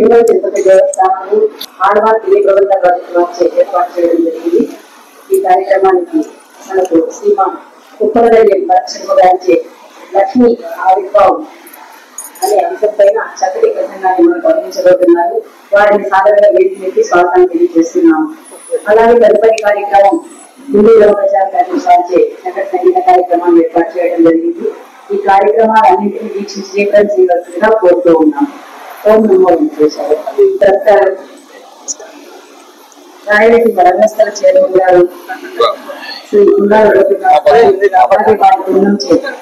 తిరుమల తిరుపతి దేవస్థానాలు ఆడవారి తెలియప్రబంధ ప్రభుత్వం ఏర్పాటు చేయడం జరిగింది. ఈ కార్యక్రమానికి మనకు శ్రీమాన్ కుప్పలరెడ్డి శర్మగారిచే లక్ష్మీ ఆవిర్భావం అనే అంశం పైన చక్కటి ప్రసంగాన్ని మనకు అందించబోతున్నారు. వారిని సాధారణ వేదికకి స్వాగతం తెలియజేస్తున్నాము. అలాగే తదుపరి కార్యక్రమం హిందూ ప్రచార కార్యక్రమాలచే చక్కటి సంగీత కార్యక్రమాన్ని ఏర్పాటు చేయడం జరిగింది. ఈ కార్యక్రమాలన్నింటినీ వీక్షించి చేయవలసిందిగా కోరుతూ ఉన్నాం. ఓం నమో వెంకటేశ్వర. రాయలసీమ రంగస్థల చైర్మన్ గారు శ్రీ బృందం చేశారు.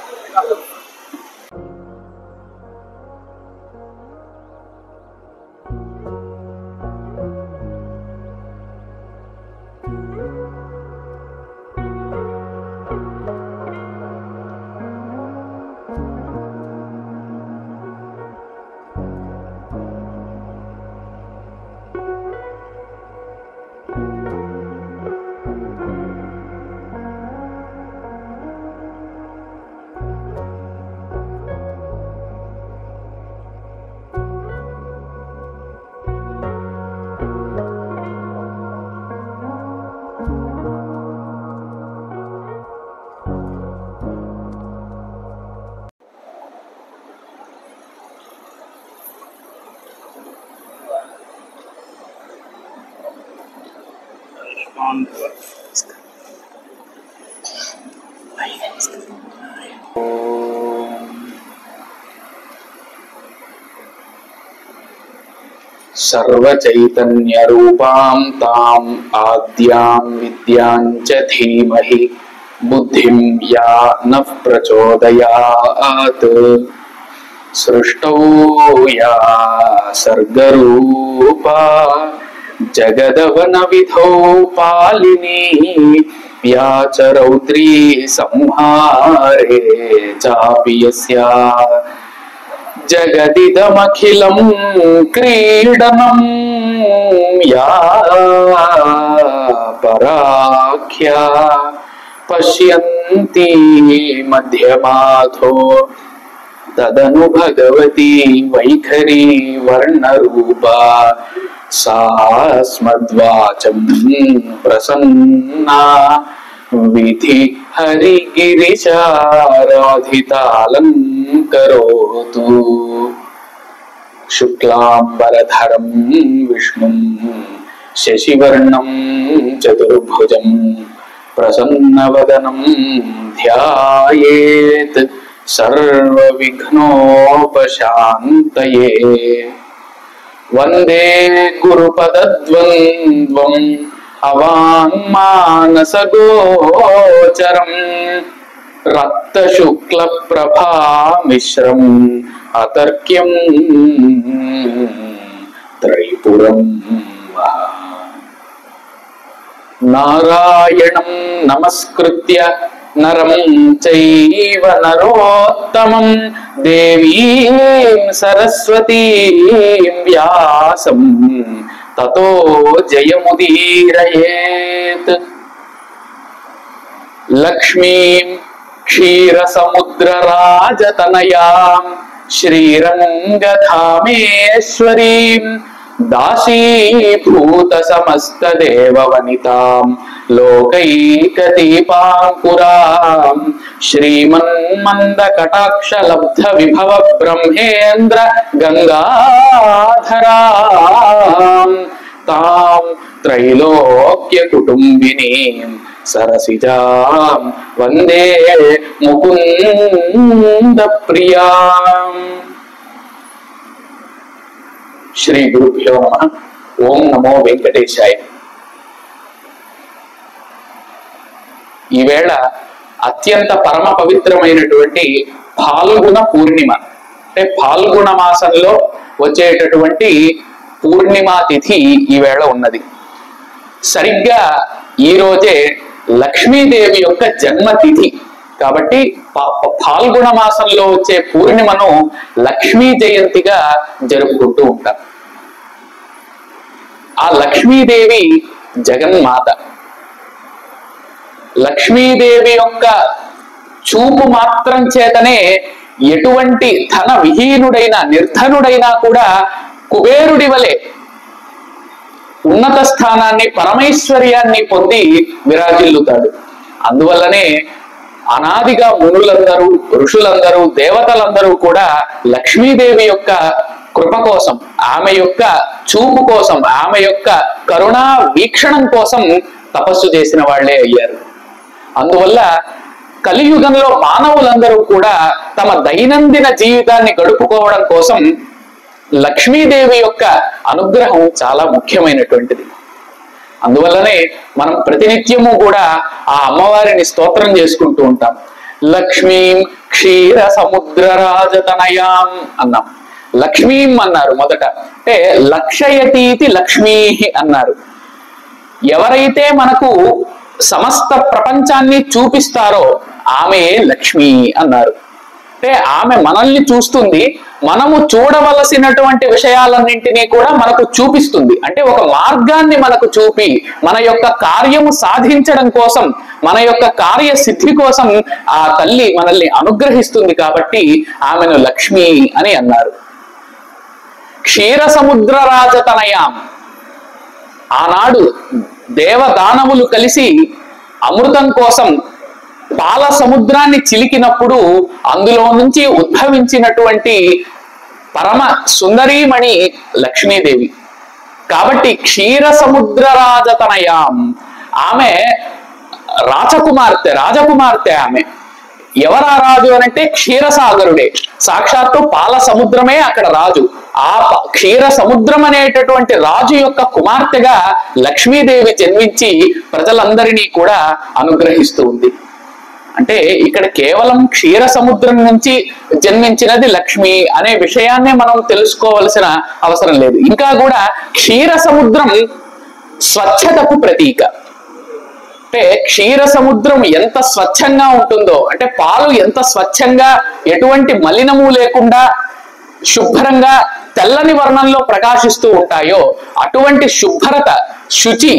सर्वचैतन्य रूपां तां आद्यां विद्यां च धीमहि बुद्धिं या नः प्रचोदयात् सृष्टौ या सर्गरूपा जगदवनविधौ पालिनी या च रौद्री संहारे चापि यस्या जगदिदमखिलं क्रीडनं या पराख्या पश्यन्ति मध्यमाथो तदनु भगवती वैखरी वर्णरूपा सास्मद्वाचं प्रसन्ना विधि हरिगिरिचाराधितालङ्करोतु शुक्लाम्बरधरं विष्णुं शशिवर्णं चतुर्भुजं प्रसन्नवदनं ध्यायेत् सर्वविघ्नोपशान्तये वन्दे गुरुपदद्वन्द्वम् अवाङ्मानसगोचरम् रक्तशुक्लप्रभामिश्रम् अतर्क्यम् त्रैपुरम् नारायणं नमस्कृत्य नरं चैव नरोत्तमं देवीं सरस्वतीं व्यासं ततो जयमुदीरयेत् लक्ष्मीं क्षीरसमुद्रराजतनयां श्रीरङ्गधामेश्वरीं दासीभूतसमस्तदेववनितां लोकैकदीपाङ्कुरां श्रीमन्मन्दकटाक्षलब्धविभव ब्रह्मेन्द्र गङ्गाधरां तां त्रैलोक्यकुटुम्बिनीं सरसिजां वन्दे मुकुन्दप्रियाम्। శ్రీ గురుభ్యో నమః. ఓం నమో వెంకటేశాయ. ఈవేళ అత్యంత పరమ పవిత్రమైనటువంటి ఫాల్గుణ పూర్ణిమ, అంటే ఫాల్గుణ మాసంలో వచ్చేటటువంటి పూర్ణిమా తిథి ఈవేళ ఉన్నది. సరిగ్గా ఈ రోజే లక్ష్మీదేవి యొక్క జన్మతిథి కాబట్టి ఫాల్గుణ మాసంలో వచ్చే పూర్ణిమను లక్ష్మీ జయంతిగా జరుపుకుంటూ ఉంటాం. ఆ లక్ష్మీదేవి జగన్మాత. లక్ష్మీదేవి యొక్క చూపు మాత్రం చేతనే ఎటువంటి ధన విహీనుడైన నిర్ధనుడైనా కూడా కుబేరుడి వలె ఉన్నత స్థానాన్ని, పరమైశ్వర్యాన్ని పొంది విరాజిల్లుతాడు. అందువల్లనే అనాదిగా మునులందరూ, ఋషులందరూ, దేవతలందరూ కూడా లక్ష్మీదేవి యొక్క కృప కోసం, ఆమె యొక్క చూపు కోసం, ఆమె యొక్క కరుణా వీక్షణం కోసం తపస్సు చేసిన వాళ్లే అయ్యారు. అందువల్ల కలియుగంలో మానవులందరూ కూడా తమ దైనందిన జీవితాన్ని గడుపుకోవడం కోసం లక్ష్మీదేవి యొక్క అనుగ్రహం చాలా ముఖ్యమైనటువంటిది. అందువల్లనే మనం ప్రతినిత్యము కూడా ఆ అమ్మవారిని స్తోత్రం చేసుకుంటూ ఉంటాం. లక్ష్మీం క్షీర సముద్ర రాజతనయాం అన్నాం. లక్ష్మీం అన్నారు మొదట, అంటే లక్షయతీతి లక్ష్మీ అన్నారు. ఎవరైతే మనకు సమస్త ప్రపంచాన్ని చూపిస్తారో ఆమె లక్ష్మి అన్నారు. అంటే ఆమె మనల్ని చూస్తుంది, మనము చూడవలసినటువంటి విషయాలన్నింటినీ కూడా మనకు చూపిస్తుంది. అంటే ఒక మార్గాన్ని మనకు చూపి మన యొక్క కార్యము సాధించడం కోసం, మన యొక్క కార్య సిద్ధి కోసం ఆ తల్లి మనల్ని అనుగ్రహిస్తుంది. కాబట్టి ఆమెను లక్ష్మి అని అన్నారు. క్షీర సముద్ర రాజతనయాం, ఆనాడు దేవదానవులు కలిసి అమృతం కోసం పాల సముద్రాన్ని చిలికినప్పుడు అందులో నుంచి ఉద్భవించినటువంటి పరమ సుందరీమణి లక్ష్మీదేవి. కాబట్టి క్షీర సముద్ర రాజతనయాం, ఆమె రాజకుమార్తె. ఆమె ఎవరా రాజు అనంటే క్షీరసాగరుడే, సాక్షాత్తు పాల సముద్రమే అక్కడ రాజు. ఆ క్షీర సముద్రం అనేటటువంటి రాజు యొక్క కుమార్తెగా లక్ష్మీదేవి జన్మించి ప్రజలందరినీ కూడా అనుగ్రహిస్తూ ఉంది. అంటే ఇక్కడ కేవలం క్షీర సముద్రం నుంచి జన్మించినది లక్ష్మి అనే విషయాన్నే మనం తెలుసుకోవలసిన అవసరం లేదు. ఇంకా కూడా క్షీర సముద్రం స్వచ్ఛతకు ప్రతీక. అంటే క్షీర సముద్రం ఎంత స్వచ్ఛంగా ఉంటుందో, అంటే పాలు ఎంత స్వచ్ఛంగా, ఎటువంటి మలినము లేకుండా శుభ్రంగా తెల్లని వర్ణంలో ప్రకాశిస్తూ ఉంటాయో, అటువంటి శుభ్రత, శుచి,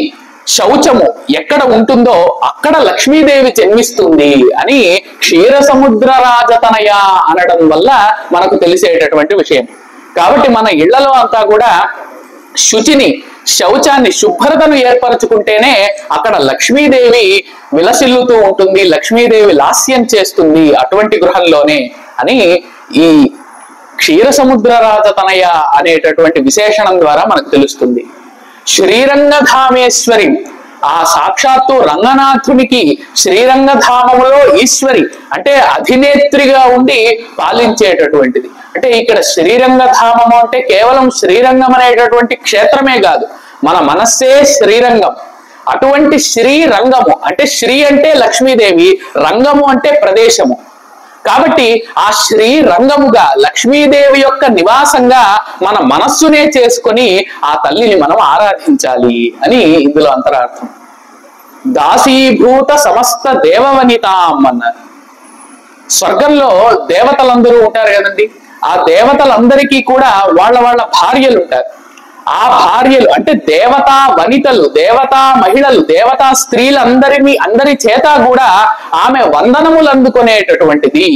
శౌచము ఎక్కడ ఉంటుందో అక్కడ లక్ష్మీదేవి జన్మిస్తుంది అని క్షీర సముద్ర రాజతనయ అనడం వల్ల మనకు తెలిసేటటువంటి విషయం. కాబట్టి మన ఇళ్లలో అంతా కూడా శుచిని, శౌచాన్ని, శుభ్రతను ఏర్పరచుకుంటేనే అక్కడ లక్ష్మీదేవి విలసిల్లుతూ ఉంటుంది, లక్ష్మీదేవి లాస్యం చేస్తుంది అటువంటి గృహంలోనే అని ఈ క్షీర సముద్ర రాజతనయ అనేటటువంటి విశేషణం ద్వారా మనకు తెలుస్తుంది. శ్రీరంగధామేశ్వరి, ఆ సాక్షాత్తు రంగనాథునికి శ్రీరంగధామములో ఈశ్వరి అంటే అధినేత్రిగా ఉండి పాలించేటటువంటిది. అంటే ఇక్కడ శ్రీరంగధామము అంటే కేవలం శ్రీరంగం అనేటటువంటి క్షేత్రమే కాదు, మన మనస్సే శ్రీరంగం. అటువంటి శ్రీరంగము అంటే శ్రీ అంటే లక్ష్మీదేవి, రంగము అంటే ప్రదేశము. కాబట్టి ఆ శ్రీరంగముగా లక్ష్మీదేవి యొక్క నివాసంగా మన మనస్సునే చేసుకొని ఆ తల్లిని మనం ఆరాధించాలి అని ఇందులో అంతరార్థం. దాసీభూత సమస్త దేవవనితాం అన్నారు. స్వర్గంలో దేవతలందరూ ఉంటారు కదండి, ఆ దేవతలందరికీ కూడా వాళ్ళ భార్యలు ఉంటారు. ఆ భార్యలు అంటే దేవతా వనితలు, దేవతా మహిళలు, దేవతా అందరి చేత కూడా ఆమె వందనములు అందుకునేటటువంటిది.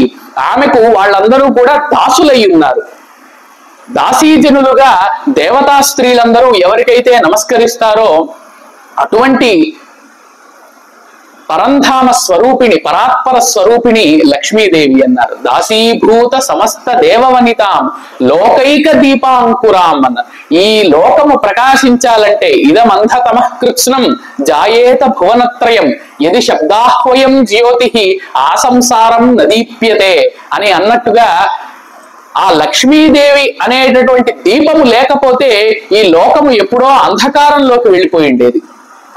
ఆమెకు వాళ్ళందరూ కూడా దాసులై ఉన్నారు. దాసీజనులుగా దేవతా స్త్రీలందరూ ఎవరికైతే నమస్కరిస్తారో అటువంటి పరంధామ స్వరూపిణి, పరాత్పర స్వరూపిణి లక్ష్మీదేవి అన్నారు. దాసీభూత సమస్త దేవవనితాం లోకైక దీపాంకురాం అన్నారు. ఈ లోకము ప్రకాశించాలంటే ఇదమంధతమః కృత్స్నం జాయేత భువనత్రయం యది శబ్దాహ్వయం జ్యోతి ఆసంసారం నదీప్యతే అని అన్నట్టుగా ఆ లక్ష్మీదేవి అనేటటువంటి దీపము లేకపోతే ఈ లోకము ఎప్పుడో అంధకారంలోకి వెళ్ళిపోయి ఉండేది.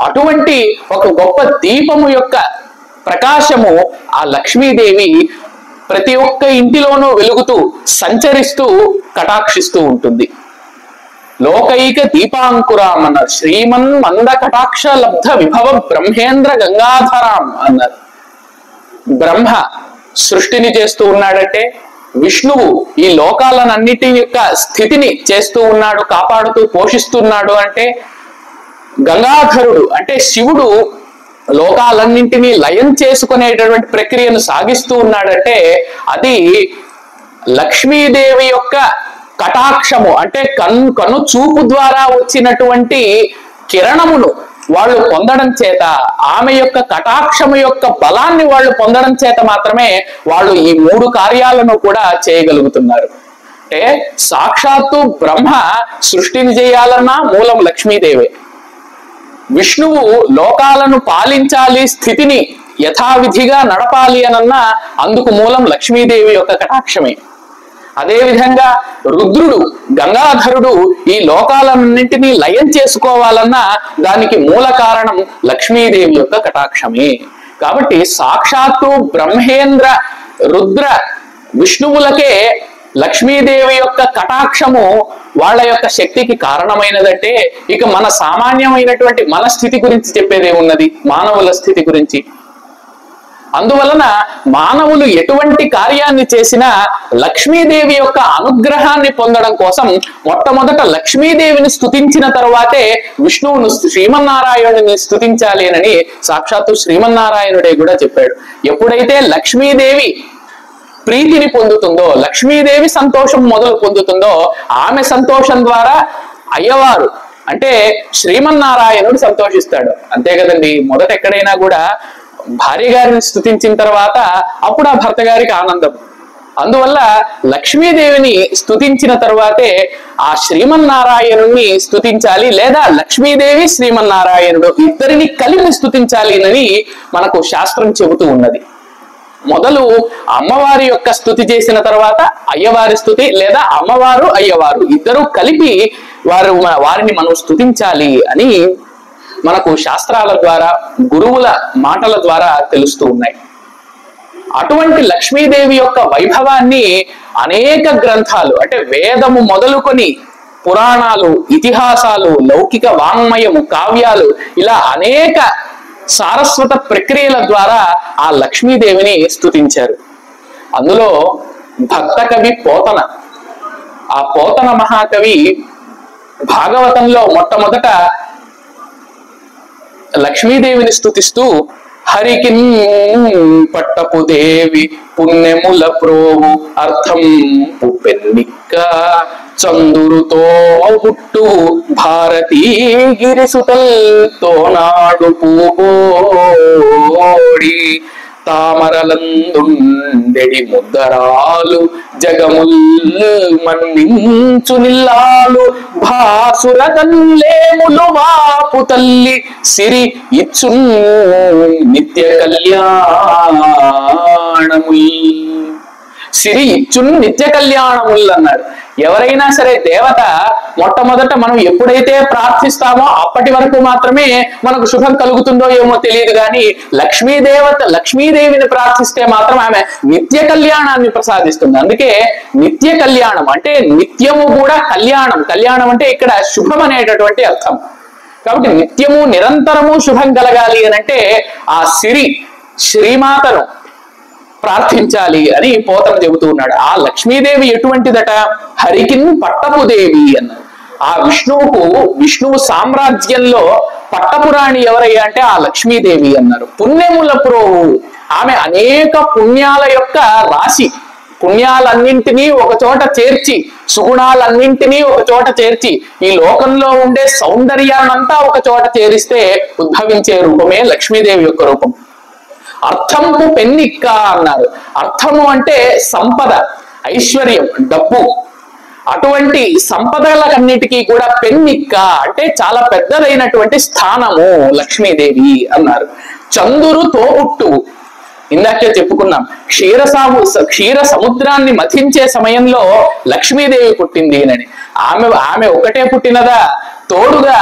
అటువంటి ఒక గొప్ప దీపము యొక్క ప్రకాశము ఆ లక్ష్మీదేవి ప్రతి ఒక్క ఇంటిలోనూ వెలుగుతూ సంచరిస్తూ కటాక్షిస్తూ ఉంటుంది. లోకైక దీపాంకురాం అన్నారు. శ్రీమన్ మంద కటాక్ష లబ్ధ విభవ బ్రహ్మేంద్ర గంగాధరాం అన్నారు. బ్రహ్మ సృష్టిని చేస్తూ ఉన్నాడంటే, విష్ణువు ఈ లోకాలన్నిటి యొక్క స్థితిని చేస్తూ ఉన్నాడు, కాపాడుతూ పోషిస్తున్నాడు అంటే, గంగాధరుడు అంటే శివుడు లోకాలన్నింటినీ లయం చేసుకునేటటువంటి ప్రక్రియను సాగిస్తూ ఉన్నాడంటే అది లక్ష్మీదేవి యొక్క కటాక్షము అంటే కన్ను చూపు ద్వారా వచ్చినటువంటి కిరణమును వాళ్ళు పొందడం చేత, ఆమె యొక్క కటాక్షము యొక్క బలాన్ని వాళ్ళు పొందడం చేత మాత్రమే వాళ్ళు ఈ 3 కార్యాలను కూడా చేయగలుగుతున్నారు. అంటే సాక్షాత్తు బ్రహ్మ సృష్టిని చేయాలన్నా మూలం లక్ష్మీదేవే, విష్ణువు లోకాలను పాలించాలి, స్థితిని యథావిధిగా నడపాలి అనన్నా అందుకు మూలం లక్ష్మీదేవి యొక్క కటాక్షమే. అదేవిధంగా రుద్రుడు గంగాధరుడు ఈ లోకాలన్నింటినీ లయం చేసుకోవాలన్నా దానికి మూల కారణం లక్ష్మీదేవి యొక్క కటాక్షమే. కాబట్టి సాక్షాత్తు బ్రహ్మేంద్ర రుద్ర విష్ణువులకే లక్ష్మీదేవి యొక్క కటాక్షము వాళ్ళ యొక్క శక్తికి కారణమైనదంటే ఇక మన సామాన్యమైనటువంటి మన స్థితి గురించి చెప్పేదే ఉన్నది, మానవుల స్థితి గురించి. అందువలన మానవులు ఎటువంటి కార్యాన్ని చేసినా లక్ష్మీదేవి యొక్క అనుగ్రహాన్ని పొందడం కోసం మొట్టమొదట లక్ష్మీదేవిని స్తుతించిన తర్వాతే విష్ణువును శ్రీమన్నారాయణుని స్తుతించాలి అని సాక్షాత్తు శ్రీమన్నారాయణుడే కూడా చెప్పాడు. ఎప్పుడైతే లక్ష్మీదేవి ప్రీతిని పొందుతుందో, లక్ష్మీదేవి సంతోషం మొదలు పొందుతుందో, ఆమె సంతోషం ద్వారా అయ్యవారు అంటే శ్రీమన్నారాయణుడు సంతోషిస్తాడు. అంతే కదండి, మొదట ఎక్కడైనా కూడా భార్య గారిని స్తుతించిన తర్వాత అప్పుడు ఆ భర్త గారికి ఆనందం. అందువల్ల లక్ష్మీదేవిని స్తుతించిన తర్వాతే ఆ శ్రీమన్నారాయణుణ్ణి స్తుతించాలి, లేదా లక్ష్మీదేవి శ్రీమన్నారాయణుడు ఇద్దరిని కలిపి స్తుతించాలి అని మనకు శాస్త్రం చెబుతూ ఉన్నది. మొదలు అమ్మవారి యొక్క స్తుతి చేసిన తర్వాత అయ్యవారి స్తుతి, లేదా అమ్మవారు అయ్యవారు ఇద్దరు కలిపి వారిని మనం స్తుతించాలి అని మనకు శాస్త్రాల ద్వారా గురువుల మాటల ద్వారా తెలుస్తూ ఉన్నాయి. అటువంటి లక్ష్మీదేవి యొక్క వైభవాన్ని అనేక గ్రంథాలు అంటే వేదము మొదలుకొని పురాణాలు, ఇతిహాసాలు, లౌకిక వాంగ్మయము, కావ్యాలు ఇలా అనేక సారస్వత ప్రక్రియల ద్వారా ఆ లక్ష్మీదేవిని స్తుతించారు. అందులో భక్త కవి పోతన, ఆ పోతన మహాకవి భాగవతంలో మొట్టమొదట లక్ష్మీదేవిని స్తుతిస్తూ హరికిన్ పట్టపు దేవి పుణ్యముల ప్రోవు అర్థం పెన్నిక్క చందురుతో హుట్టు భారతీ గిరిసుతల్తో నాడు పూబోడి తామరలందుండెడి ముద్దరాలు జగముల్ మన్నించు నిల్లాలు భాసుర కల్లేములు వాపు తల్లి సిరి ఇచ్చు నిత్య కళ్యాణముల్, సిరి ఇచ్చున్ నిత్య కళ్యాణముల్ అన్నాడు. ఎవరైనా సరే దేవత మొట్టమొదట మనం ఎప్పుడైతే ప్రార్థిస్తామో అప్పటి వరకు మాత్రమే మనకు శుభం కలుగుతుందో ఏమో తెలియదు, కానీ లక్ష్మీదేవిని ప్రార్థిస్తే మాత్రం ఆమె నిత్య కళ్యాణాన్ని ప్రసాదిస్తుంది. అందుకే నిత్య కళ్యాణం అంటే నిత్యము కూడా కళ్యాణం, కళ్యాణం అంటే ఇక్కడ శుభం అనేటటువంటి అర్థం. కాబట్టి నిత్యము నిరంతరము శుభం కలగాలి అని అంటే ఆ శ్రీమాతను ప్రార్థించాలి అని పోతన చెబుతూ ఉన్నాడు. ఆ లక్ష్మీదేవి ఎటువంటిదట? హరికిన్ పట్టపు దేవి అన్నారు. ఆ విష్ణువు సామ్రాజ్యంలో పట్టపురాణి ఎవరయ్యా అంటే ఆ లక్ష్మీదేవి అన్నారు. పుణ్యముల ప్రోవు, ఆమె అనేక పుణ్యాల యొక్క రాశి, పుణ్యాలన్నింటినీ ఒక చోట చేర్చి, సుగుణాలన్నింటినీ ఒక చోట చేర్చి, ఈ లోకంలో ఉండే సౌందర్యాన్నంతా ఒక చోట చేరిస్తే ఉద్భవించే రూపమే లక్ష్మీదేవి యొక్క రూపం. అర్థంపు పెన్నిక్క అన్నారు. అర్థము అంటే సంపద, ఐశ్వర్యం, డబ్బు. అటువంటి సంపదలకన్నిటికీ కూడా పెన్నిక్క అంటే చాలా పెద్దదైనటువంటి స్థానము లక్ష్మీదేవి అన్నారు. చందురు తోబుట్టువు, ఇందాకే చెప్పుకున్నాం, క్షీర సముద్రాన్ని మథించే సమయంలో లక్ష్మీదేవి పుట్టింది అని. ఆమె ఒకటే పుట్టినదా? తోడుగా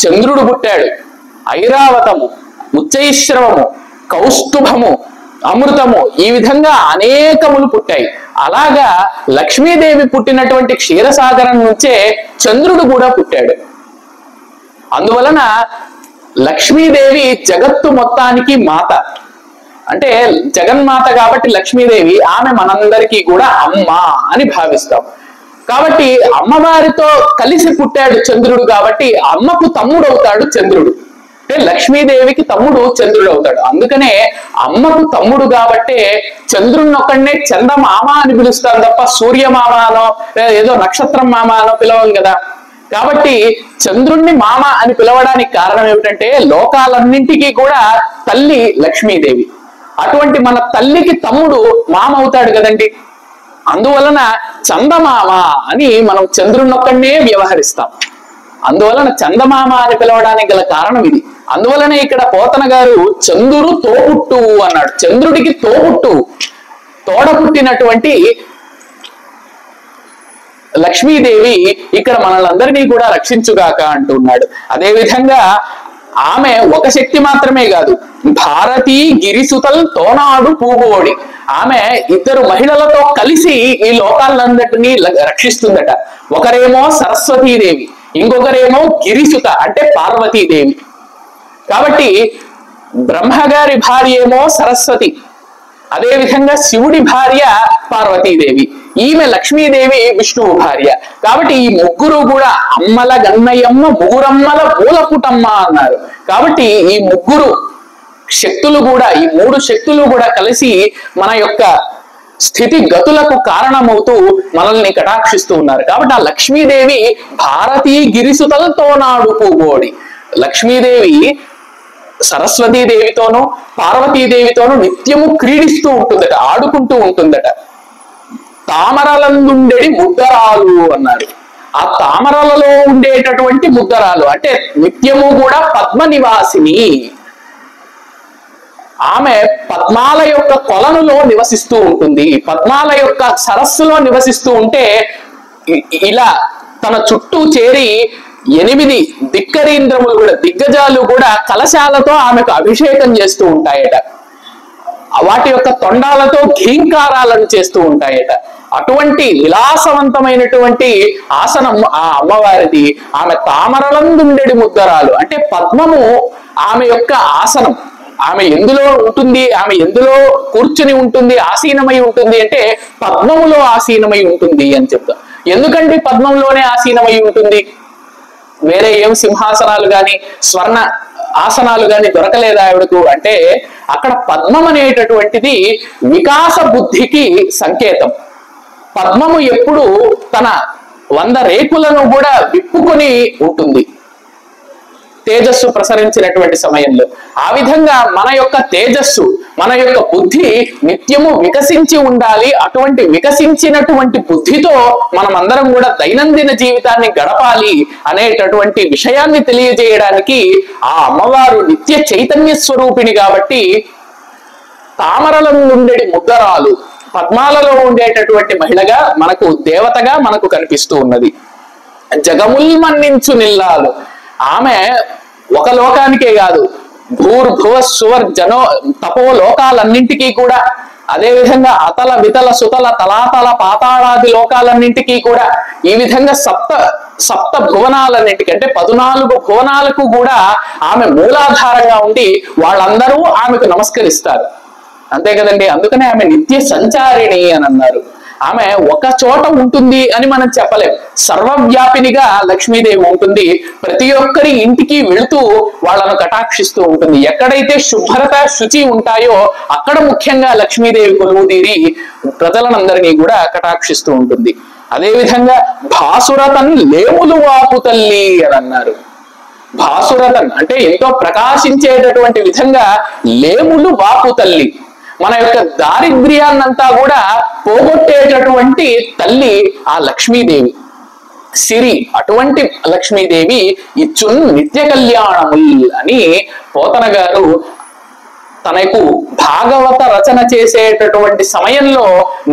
చంద్రుడు పుట్టాడు, ఐరావతము, ఉచ్చైశ్రవము, కౌస్తుభము, అమృతము, ఈ విధంగా అనేకములు పుట్టాయి. అలాగా లక్ష్మీదేవి పుట్టినటువంటి క్షీరసాగరం నుంచే చంద్రుడు కూడా పుట్టాడు. అందువలన లక్ష్మీదేవి జగత్తు మొత్తానికి మాత, అంటే జగన్మాత కాబట్టి లక్ష్మీదేవి, ఆమె మనందరికీ కూడా అమ్మ అని భావిస్తాం. కాబట్టి అమ్మవారితో కలిసి పుట్టాడు చంద్రుడు, కాబట్టి అమ్మకు తమ్ముడవుతాడు చంద్రుడు. అంటే లక్ష్మీదేవికి తమ్ముడు చంద్రుడు అవుతాడు. అందుకనే అమ్మకు తమ్ముడు కాబట్టే చంద్రుడిని ఒక్కడనే చందమామ అని పిలుస్తాం తప్ప సూర్యమామ అనో ఏదో నక్షత్రం మామ అనో పిలవం కదా. కాబట్టి చంద్రుణ్ణి మామ అని పిలవడానికి కారణం ఏమిటంటే లోకాలన్నింటికీ కూడా తల్లి లక్ష్మీదేవి. అటువంటి మన తల్లికి తమ్ముడు మామ అవుతాడు కదండి. అందువలన చందమామ అని మనం చంద్రునొక్కడనే వ్యవహరిస్తాం. అందువలన చందమామ అని పిలవడానికి గల కారణం ఇది. అందువలనే ఇక్కడ పోతన గారు చంద్రుడు తోబుట్టు అన్నాడు. చంద్రుడికి తోబుట్టు, తోడ పుట్టినటువంటి లక్ష్మీదేవి ఇక్కడ మనల్ని కూడా రక్షించుగాక అంటున్నాడు. అదేవిధంగా ఆమె ఒక శక్తి మాత్రమే కాదు, భారతీ గిరిసుతల్ తోనాడు పూగోడి. ఆమె ఇద్దరు మహిళలతో కలిసి ఈ లోకాలందరినీ రక్షిస్తుందట. ఒకరేమో సరస్వతీదేవి, ఇంకొకరేమో గిరిసుత అంటే పార్వతీదేవి. కాబట్టి బ్రహ్మగారి భార్య ఏమో సరస్వతి, అదేవిధంగా శివుడి భార్య పార్వతీదేవి, ఈమె లక్ష్మీదేవి విష్ణువు భార్య. కాబట్టి ఈ ముగ్గురు కూడా అమ్మల గన్నయ్యమ్మ ముగ్గురమ్మల మూలపుటమ్మ అన్నారు. కాబట్టి ఈ ముగ్గురు శక్తులు కూడా, ఈ మూడు శక్తులు కూడా కలిసి మన యొక్క స్థితి గతులకు కారణమవుతూ మనల్ని కటాక్షిస్తూ ఉన్నారు. కాబట్టి ఆ లక్ష్మీదేవి భారతీ గిరిసుతలతో నాడు పూగోడి. లక్ష్మీదేవి సరస్వతీదేవితోనూ పార్వతీదేవితోనూ నిత్యము క్రీడిస్తూ ఉంటుందట, ఆడుకుంటూ ఉంటుందట. తామరలందుండేది ముద్దరాలు అన్నారు. ఆ తామరలలో ఉండేటటువంటి ముద్దరాలు అంటే నిత్యము కూడా పద్మ నివాసిని. ఆమె పద్మాల యొక్క కొలనులో నివసిస్తూ ఉంటుంది, పద్మాల యొక్క సరస్సులో నివసిస్తూ ఉంటే ఇలా తన చుట్టూ చేరి 8 దిక్కరీంద్రములు కూడా, దిగ్గజాలు కూడా కలశాలతో ఆమెకు అభిషేకం చేస్తూ ఉంటాయట. వాటి యొక్క తొండాలతో ఘీంకారాలను చేస్తూ ఉంటాయట. అటువంటి విలాసవంతమైనటువంటి ఆసనం ఆ అమ్మవారిది. ఆమె తామరలందుండెడి ముద్దరాలు అంటే పద్మము ఆమె యొక్క ఆసనం. ఆమె ఎందులో ఉంటుంది, ఆమె ఎందులో కూర్చుని ఉంటుంది, ఆసీనమై ఉంటుంది అంటే పద్మములో ఆసీనమై ఉంటుంది అని చెప్తాం. ఎందుకంటే పద్మంలోనే ఆసీనమై ఉంటుంది, వేరే ఏం సింహాసనాలు గాని స్వర్ణ ఆసనాలు గాని దొరకలేదా ఆవిడకు అంటే అక్కడ పద్మం అనేటటువంటిది వికాస బుద్ధికి సంకేతం. పద్మము ఎప్పుడు తన 100 రేకులను కూడా విప్పుకొని ఉంటుంది తేజస్సు ప్రసరించినటువంటి సమయంలో. ఆ విధంగా మన యొక్క తేజస్సు, మన యొక్క బుద్ధి నిత్యము వికసించి ఉండాలి. అటువంటి వికసించినటువంటి బుద్ధితో మనం అందరం కూడా దైనందిన జీవితాన్ని గడపాలి అనేటటువంటి విషయాన్ని తెలియజేయడానికి ఆ అమ్మవారు నిత్య చైతన్య స్వరూపిణి కాబట్టి తామరలలో ఉండేటి ముద్దరాలు, పద్మాలలో ఉండేటటువంటి మహిళగా మనకు దేవతగా మనకు కనిపిస్తూ ఉన్నది. జగముల్ మన్నించు నిల్లాలు. ఆమె ఒక లోకానికే కాదు, భూర్భువ సువర్ జనో తపో లోకాలన్నింటికీ కూడా, అదేవిధంగా అతల వితల సుతల తలాతల పాతాళాది లోకాలన్నింటికీ కూడా, ఈ విధంగా సప్త భువనాలన్నింటికి అంటే 14 భువనాలకు కూడా ఆమె మూలాధారంగా ఉండి వాళ్ళందరూ ఆమెకు నమస్కరిస్తారు. అంతే కదండి. అందుకనే ఆమె నిత్య సంచారిణి అని అన్నారు. ఆమె ఒక చోట ఉంటుంది అని మనం చెప్పలేం. సర్వవ్యాపినిగా లక్ష్మీదేవి ఉంటుంది. ప్రతి ఒక్కరి ఇంటికి వెళుతూ వాళ్ళను కటాక్షిస్తూ ఉంటుంది. ఎక్కడైతే శుభ్రత శుచి ఉంటాయో అక్కడ ముఖ్యంగా లక్ష్మీదేవి కొలువు తీరి ప్రజలనందరినీ కూడా కటాక్షిస్తూ ఉంటుంది. అదేవిధంగా భాసురతన్ లేములు వాపు తల్లి అని అన్నారు. భాసురతన్ అంటే ఎంతో ప్రకాశించేటటువంటి విధంగా లేములు వాపు తల్లి, మన యొక్క దారిద్ర్యాన్నంతా కూడా పోగొట్టేటటువంటి తల్లి ఆ లక్ష్మీదేవి. సిరి అటువంటి లక్ష్మీదేవి ఇచ్చున్ నిత్య కళ్యాణముల్ అని పోతన గారు తనకు భాగవత రచన చేసేటటువంటి సమయంలో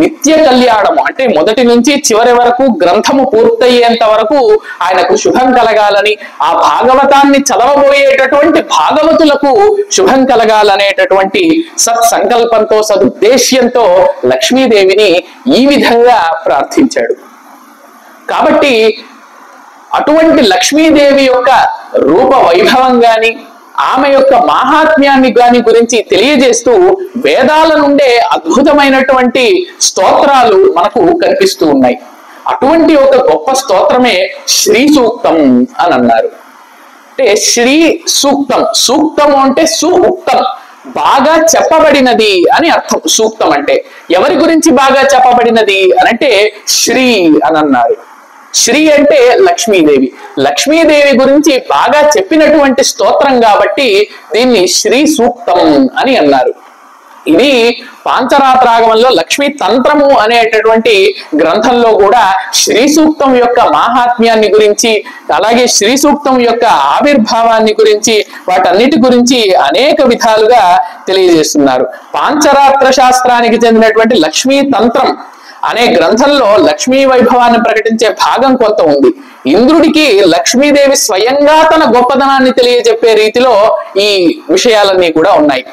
నిత్య కళ్యాణము అంటే మొదటి నుంచి చివరి వరకు గ్రంథము పూర్తయ్యేంత వరకు ఆయనకు శుభం కలగాలని, ఆ భాగవతాన్ని చదవబోయేటటువంటి భాగవతులకు శుభం కలగాలనేటటువంటి సత్సంకల్పంతో సదుద్దేశ్యంతో లక్ష్మీదేవిని ఈ విధంగా ప్రార్థించాడు. కాబట్టి అటువంటి లక్ష్మీదేవి యొక్క రూప వైభవం గాని ఆమె యొక్క మాహాత్మ్యాన్ని గాని గురించి తెలియజేస్తూ వేదాల నుండే అద్భుతమైనటువంటి స్తోత్రాలు మనకు కనిపిస్తూ ఉన్నాయి. అటువంటి ఒక గొప్ప స్తోత్రమే శ్రీ సూక్తం అని అన్నారు. అంటే శ్రీ సూక్తం, సూక్తము అంటే సూక్తం, బాగా చెప్పబడినది అని అర్థం. సూక్తం అంటే ఎవరి గురించి బాగా చెప్పబడినది అనంటే శ్రీ అని అన్నారు. శ్రీ అంటే లక్ష్మీదేవి, లక్ష్మీదేవి గురించి బాగా చెప్పినటువంటి స్తోత్రం కాబట్టి దీన్ని శ్రీ సూక్తం అని అన్నారు. ఇది పాంచరాత్రాగమంలో లక్ష్మీ తంత్రము అనేటటువంటి గ్రంథంలో కూడా శ్రీ సూక్తం యొక్క మాహాత్మ్యాన్ని గురించి, అలాగే శ్రీ సూక్తం యొక్క ఆవిర్భావాన్ని గురించి, వాటన్నిటి గురించి అనేక విధాలుగా తెలియజేస్తున్నారు. పాంచరాత్ర శాస్త్రానికి చెందినటువంటి లక్ష్మీ తంత్రం అనే గ్రంథంలో లక్ష్మీ వైభవాన్ని ప్రకటించే భాగం కొంత ఉంది. ఇంద్రుడికి లక్ష్మీదేవి స్వయంగా తన గొప్పదనాన్ని తెలియజెప్పే రీతిలో ఈ విషయాలన్నీ కూడా ఉన్నాయి.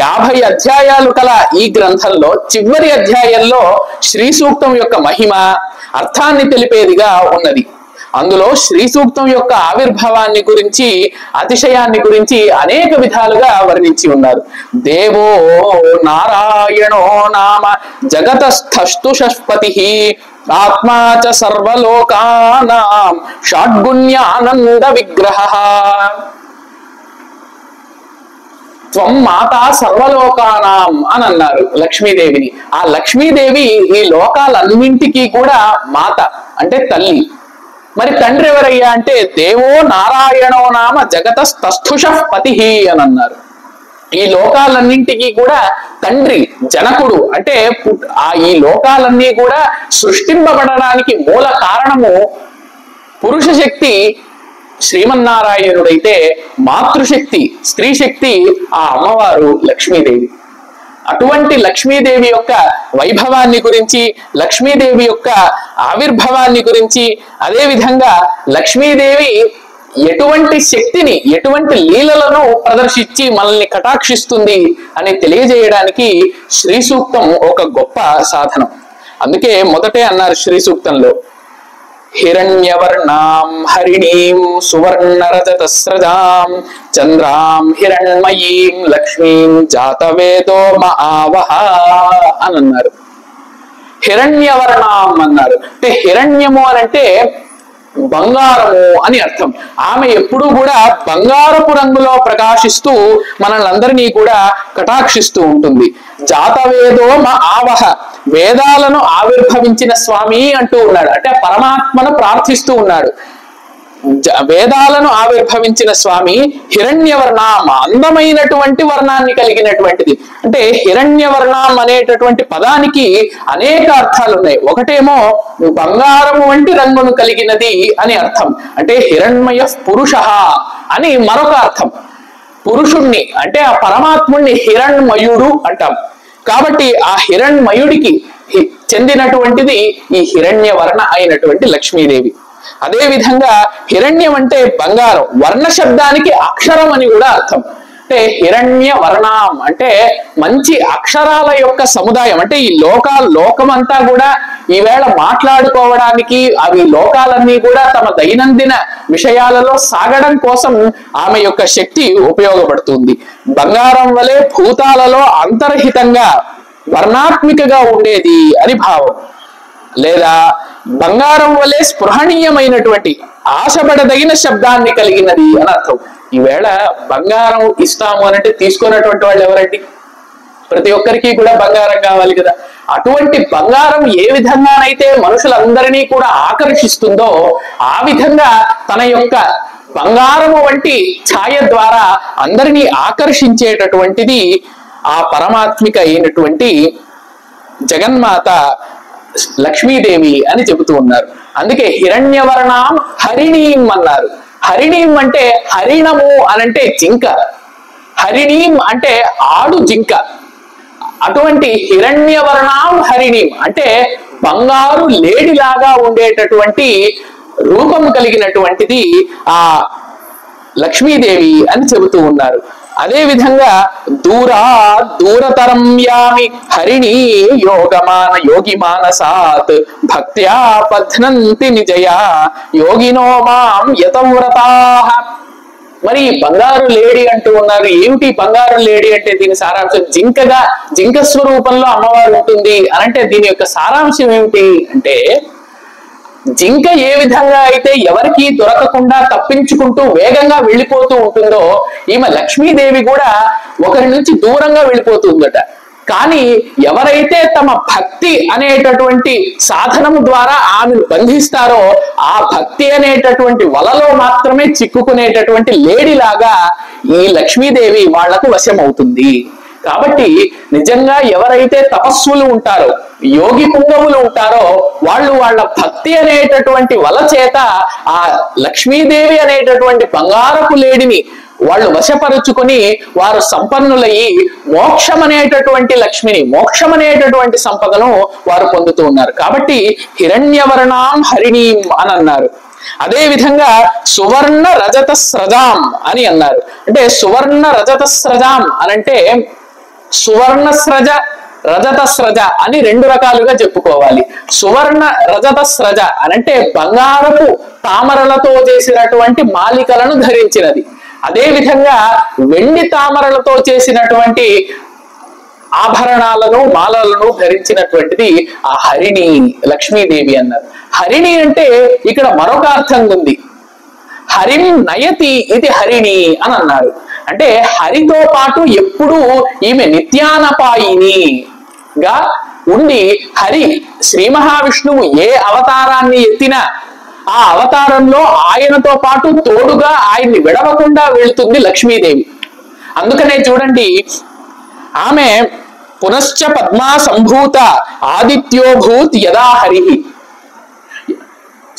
50 అధ్యాయాలు కల ఈ గ్రంథంలో చివరి అధ్యాయంలో శ్రీ సూక్తం యొక్క మహిమ, అర్థాన్ని తెలిపేదిగా ఉన్నది. అందులో శ్రీ సూక్తం యొక్క ఆవిర్భావాన్ని గురించి, అతిశయాన్ని గురించి అనేక విధాలుగా వర్ణించి ఉన్నారు. దేవో నారాయణో నామ జగతస్థస్తుషపతి ఆత్మా చ సర్వలోకానాం షడ్గుణ్యానంద విగ్రహ. త్వం మాతా సర్వలోకానాం అని అన్నారు లక్ష్మీదేవిని. ఆ లక్ష్మీదేవి ఈ లోకాలన్నింటికీ కూడా మాత అంటే తల్లి. మరి తండ్రి ఎవరయ్యా అంటే దేవో నారాయణో నామ జగతస్థస్థుషః పతిః అని అన్నారు. ఈ లోకాలన్నింటికి కూడా తండ్రి, జనకుడు. అంటే ఈ లోకాలన్నీ కూడా సృష్టింపబడడానికి మూల కారణము పురుష శక్తి శ్రీమన్నారాయణుడైతే, మాతృశక్తి స్త్రీ శక్తి ఆ అమ్మవారు లక్ష్మీదేవి. అటువంటి లక్ష్మీదేవి యొక్క వైభవాన్ని గురించి, లక్ష్మీదేవి యొక్క ఆవిర్భావాన్ని గురించి, అదే విధంగా లక్ష్మీదేవి ఎటువంటి శక్తిని, ఎటువంటి లీలలను ప్రదర్శించి మనల్ని కటాక్షిస్తుంది అని తెలియజేయడానికి శ్రీ సూక్తం ఒక గొప్ప సాధనం. అందుకే మొదటే అన్నారు శ్రీ సూక్తంలో, హిరణ్యవర్ణాం హరిణీం సువర్ణరజతస్రజాం చంద్రాం హిరణ్మయీం లక్ష్మీం జాతవేదో మహావహ అని అన్నారు. హిరణ్యవర్ణాం అన్నారు. అంటే హిరణ్యము అనంటే బంగారము అని అర్థం. ఆమె ఎప్పుడూ కూడా బంగారపు రంగులో ప్రకాశిస్తూ మనల్ని అందరినీ కూడా కటాక్షిస్తూ ఉంటుంది. జాతవేదో ఆవహ, వేదాలను ఆవిర్భవించిన స్వామి అంటూ ఉన్నాడు. అంటే పరమాత్మను ప్రార్థిస్తూ ఉన్నాడు. వేదాలను ఆవిర్భవించిన స్వామి హిరణ్యవర్ణం, అందమైనటువంటి వర్ణాన్ని కలిగినటువంటిది. అంటే హిరణ్యవర్ణం అనేటటువంటి పదానికి అనేక అర్థాలు ఉన్నాయి. ఒకటేమో బంగారము వంటి రంగును కలిగినది అని అర్థం. అంటే హిరణ్మయ పురుష అని మరొక అర్థం. పురుషుణ్ణి అంటే ఆ పరమాత్ముణ్ణి హిరణ్మయుడు అంటాం. కాబట్టి ఆ హిరణ్మయుడికి చెందినటువంటిది ఈ హిరణ్యవర్ణ అయినటువంటి లక్ష్మీదేవి. అదే విధంగా హిరణ్యం అంటే బంగారం, వర్ణ శబ్దానికి అక్షరం అని కూడా అర్థం. అంటే హిరణ్య వర్ణం అంటే మంచి అక్షరాల యొక్క సముదాయం. అంటే ఈ లోకమంతా కూడా ఈవేళ మాట్లాడుకోవడానికి, అవి లోకాలన్నీ కూడా తమ దైనందిన విషయాలలో సాగడం కోసం ఆమె యొక్క శక్తి ఉపయోగపడుతుంది. బంగారం వలె భూతాలలో అంతర్హితంగా వర్ణాత్మికగా ఉండేది అని భావం. లేదా బంగారం వలె స్పృహణీయమైనటువంటి, ఆశపడదగిన శబ్దాన్ని కలిగినది అని అర్థం. ఈవేళ బంగారం ఇస్తాము అనంటే తీసుకున్నటువంటి వాళ్ళు ఎవరండి? ప్రతి ఒక్కరికి కూడా బంగారం కావాలి కదా. అటువంటి బంగారం ఏ విధంగానైతే మనుషులందరినీ కూడా ఆకర్షిస్తుందో ఆ విధంగా తన యొక్క బంగారము వంటి ఛాయ ద్వారా అందరినీ ఆకర్షించేటటువంటిది ఆ పరమాత్మిక అయినటువంటి జగన్మాత లక్ష్మీదేవి అని చెబుతూ ఉన్నారు. అందుకే హిరణ్యవర్ణం హరిణీం అన్నారు. హరిణీం అంటే హరిణము అనంటే జింక, హరిణీం అంటే ఆడు జింక. అటువంటి హిరణ్యవర్ణం హరిణీం అంటే బంగారు లేడిలాగా ఉండేటటువంటి రూపం కలిగినటువంటిది ఆ లక్ష్మీదేవి అని చెబుతూ ఉన్నారు. అదే విధంగా దూరతరం యామి హరిణీ యోగి మానసాత్ భక్త్యా పధ్నంతి నిజయా యోగినో మాం యతవ్రతాః. మరి బంగారు లేడి అంటూ ఉన్నారు. ఏమిటి బంగారు లేడి అంటే? దీని సారాంశం జింక స్వరూపంలో అమ్మవారు ఉంటుంది అనంటే దీని యొక్క సారాంశం ఏమిటి అంటే, జింక ఏ విధంగా అయితే ఎవరికి దొరకకుండా తప్పించుకుంటూ వేగంగా వెళ్ళిపోతూ ఉంటుందో ఈమె లక్ష్మీదేవి కూడా ఒకరి నుంచి దూరంగా వెళ్ళిపోతుందట. కానీ ఎవరైతే తమ భక్తి అనేటటువంటి సాధనము ద్వారా ఆమెను బంధిస్తారో ఆ భక్తి అనేటటువంటి వలలో మాత్రమే చిక్కుకునేటటువంటి లేడిలాగా ఈ లక్ష్మీదేవి వాళ్లకు వశమవుతుంది. కాబట్టి నిజంగా ఎవరైతే తపస్సులు ఉంటారో, యోగి పుంగవులు ఉంటారో వాళ్ళు వాళ్ళ భక్తి అనేటటువంటి వల చేత ఆ లక్ష్మీదేవి అనేటటువంటి బంగారపు లేడిని వాళ్ళు వశపరుచుకొని వారు సంపన్నులయ్యి మోక్షం అనేటటువంటి లక్ష్మిని, మోక్షం అనేటటువంటి సంపదను వారు పొందుతూ ఉన్నారు. కాబట్టి హిరణ్యవర్ణాం హరిణీం అని అన్నారు. అదే విధంగా సువర్ణ రజత స్రజాం అని అన్నారు. అంటే సువర్ణ రజత స్రజాం అనంటే సువర్ణ స్రజ, రజత స్రజ అని రెండు రకాలుగా చెప్పుకోవాలి. సువర్ణ రజత స్రజ అనంటే బంగారపు తామరలతో చేసినటువంటి మాలికలను ధరించినది. అదే విధంగా వెండి తామరలతో చేసినటువంటి ఆభరణాలను, మాలలను ధరించినటువంటిది ఆ హరిణి లక్ష్మీదేవి అన్నారు. హరిణి అంటే ఇక్కడ మరొక అర్థం ఉంది. హరిం నయతి ఇది హరిణి అని అన్నారు. అంటే హరితో పాటు ఎప్పుడూ ఈమె నిత్యానపాయినిగా ఉండి, హరి శ్రీ మహావిష్ణువు ఏ అవతారాన్ని ఎత్తినా ఆ అవతారంలో ఆయనతో పాటు తోడుగా ఆయన్ని విడవకుండా వెళ్తుంది లక్ష్మీదేవి. అందుకనే చూడండి, ఆమె పునశ్చ పద్మా సంభూత ఆదిత్యోభూత్ యదా హరి.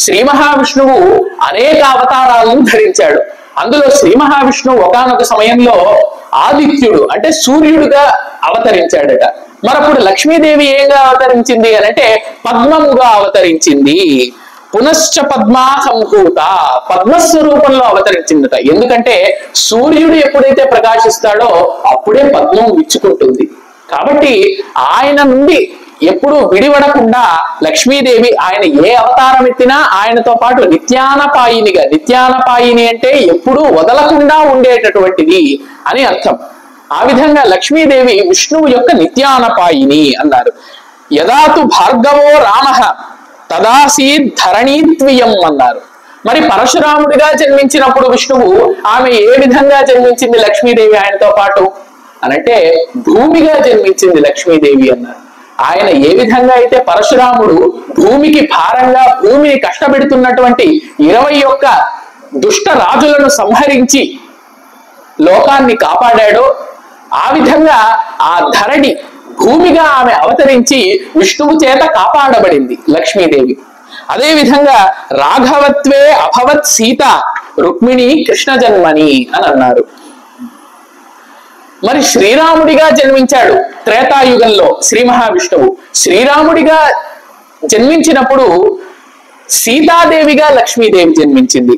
శ్రీ మహావిష్ణువు అనేక అవతారాలను ధరించాడు. అందులో శ్రీ మహావిష్ణువు ఒకానొక సమయంలో ఆదిత్యుడు అంటే సూర్యుడుగా అవతరించాడట. మరప్పుడు లక్ష్మీదేవి ఏంగా అవతరించింది అనంటే పద్మముగా అవతరించింది. పునశ్చ పద్మా సంభూత, పద్మస్వరూపంలో అవతరించిందట. ఎందుకంటే సూర్యుడు ఎప్పుడైతే ప్రకాశిస్తాడో అప్పుడే పద్మం విచ్చుకుంటుంది. కాబట్టి ఆయన నుండి ఎప్పుడు విడివడకుండా లక్ష్మీదేవి ఆయన ఏ అవతారం ఎత్తినా ఆయనతో పాటు నిత్యానపాయినిగా, నిత్యానపాయిని అంటే ఎప్పుడూ వదలకుండా ఉండేటటువంటిది అని అర్థం. ఆ విధంగా లక్ష్మీదేవి విష్ణువు యొక్క నిత్యానపాయిని అన్నారు. యదాతు భార్గవో రామః తదాసీద్ ధరణీత్వియం అన్నారు. మరి పరశురాముడిగా జన్మించినప్పుడు విష్ణువు ఆమె ఏ విధంగా జన్మించింది లక్ష్మీదేవి ఆయనతో పాటు అనంటే భూమిగా జన్మించింది లక్ష్మీదేవి అన్నారు. ఆయన ఏ విధంగా అయితే పరశురాముడు భూమికి భారంగా భూమిని కష్టపెడుతున్నటువంటి 21 దుష్ట రాజులను సంహరించి లోకాన్ని కాపాడాడో ఆ విధంగా ఆ ధరణి భూమిగా ఆమె అవతరించి విష్ణువు చేత కాపాడబడింది లక్ష్మీదేవి. అదే విధంగా రాఘవత్వే అభవత్ సీత రుక్మిణి కృష్ణ జన్మని అని అన్నారు. మరి శ్రీరాముడిగా జన్మించాడు త్రేతాయుగంలో శ్రీ మహావిష్ణువు. శ్రీరాముడిగా జన్మించినప్పుడు సీతాదేవిగా లక్ష్మీదేవి జన్మించింది.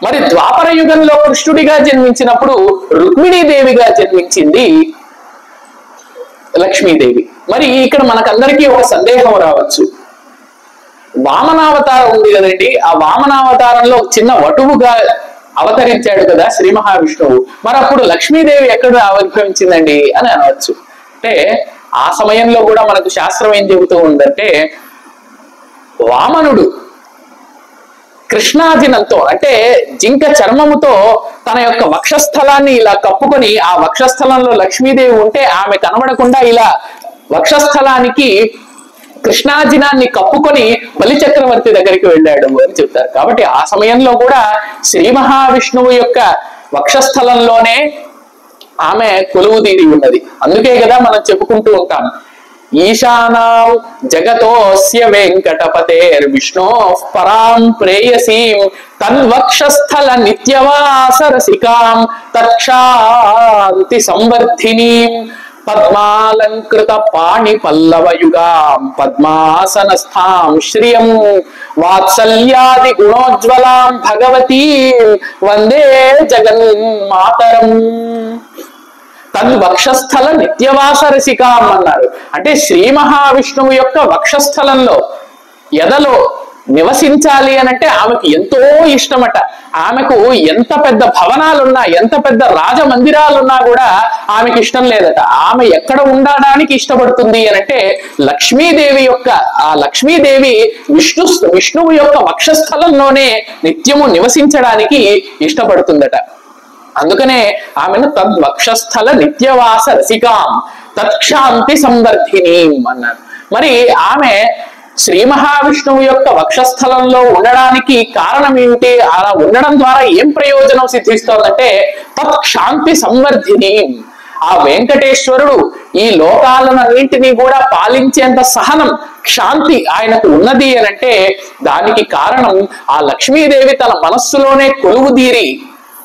మరి ద్వాపర యుగంలో కృష్ణుడిగా జన్మించినప్పుడు రుక్మిణీదేవిగా జన్మించింది లక్ష్మీదేవి. మరి ఇక్కడ మనకందరికీ ఒక సందేహం రావచ్చు. వామనావతారం ఉంది కదండి, ఆ వామనావతారంలో చిన్న వటువుగా అవతరించాడు కదా శ్రీ మహావిష్ణువు. మరి అప్పుడు లక్ష్మీదేవి ఎక్కడ ఆవిర్భవించిందండి అని అనవచ్చు. అంటే ఆ సమయంలో కూడా మనకు శాస్త్రం ఏం చెబుతూ ఉందంటే వామనుడు కృష్ణాజినంతో అంటే జింక చర్మముతో తన యొక్క వక్షస్థలాన్ని ఇలా కప్పుకొని ఆ వక్షస్థలంలో లక్ష్మీదేవి ఉంటే ఆమె కనబడకుండా ఇలా వక్షస్థలానికి కృష్ణాజినాన్ని కప్పుకొని బలి చక్రవర్తి దగ్గరికి వెళ్ళాడు అని చెప్తారు. కాబట్టి ఆ సమయంలో కూడా శ్రీ మహావిష్ణువు యొక్క వక్షస్థలంలోనే ఆమె కొలువు తీరి ఉన్నది. అందుకే కదా మనం చెప్పుకుంటూ ఉంటాం, ఈశానాం జగతోస్య వెంకటపతేర్ విష్ణో పరాం ప్రేయసీం తన్వక్షస్థల నిత్యవాసరసికాం తక్షాంతి సంవర్ధినీం పద్మాలంకృత పాణి పల్లవయుగాం పద్మాసనస్థాం శ్రియం వాత్సల్యాది గుణోజ్వలాం భగవతీం వందే జగన్మాతరం. తద్వక్షస్థల నిత్యవాస రసికాం అన్నారు. అంటే శ్రీ మహావిష్ణువు యొక్క వక్షస్థలంలో ఎదలో నివసించాలి అనంటే ఆమెకు ఎంతో ఇష్టమట. ఆమెకు ఎంత పెద్ద భవనాలున్నా, ఎంత పెద్ద రాజమందిరాలున్నా కూడా ఆమెకి ఇష్టం లేదట. ఆమె ఎక్కడ ఉండడానికి ఇష్టపడుతుంది అనంటే లక్ష్మీదేవి యొక్క, ఆ లక్ష్మీదేవి విష్ణువు యొక్క వక్షస్థలంలోనే నిత్యము నివసించడానికి ఇష్టపడుతుందట. అందుకనే ఆమెను తద్వక్షస్థల నిత్యవాస రసికాం తత్క్షాంతి సంవర్ధినీం అన్నారు. మరి ఆమె శ్రీ మహావిష్ణువు యొక్క వక్షస్థలంలో ఉండడానికి కారణం ఏమిటి? అలా ఉండడం ద్వారా ఏం ప్రయోజనం సిద్ధిస్తోందంటే తత్క్షాంతి సంవర్ధినీం. ఆ వెంకటేశ్వరుడు ఈ లోకాలన్నింటినీ కూడా పాలించేంత సహనం, శాంతి ఆయనకు ఉన్నది అనంటే దానికి కారణం ఆ లక్ష్మీదేవి తన మనస్సులోనే కొలువుదీరి,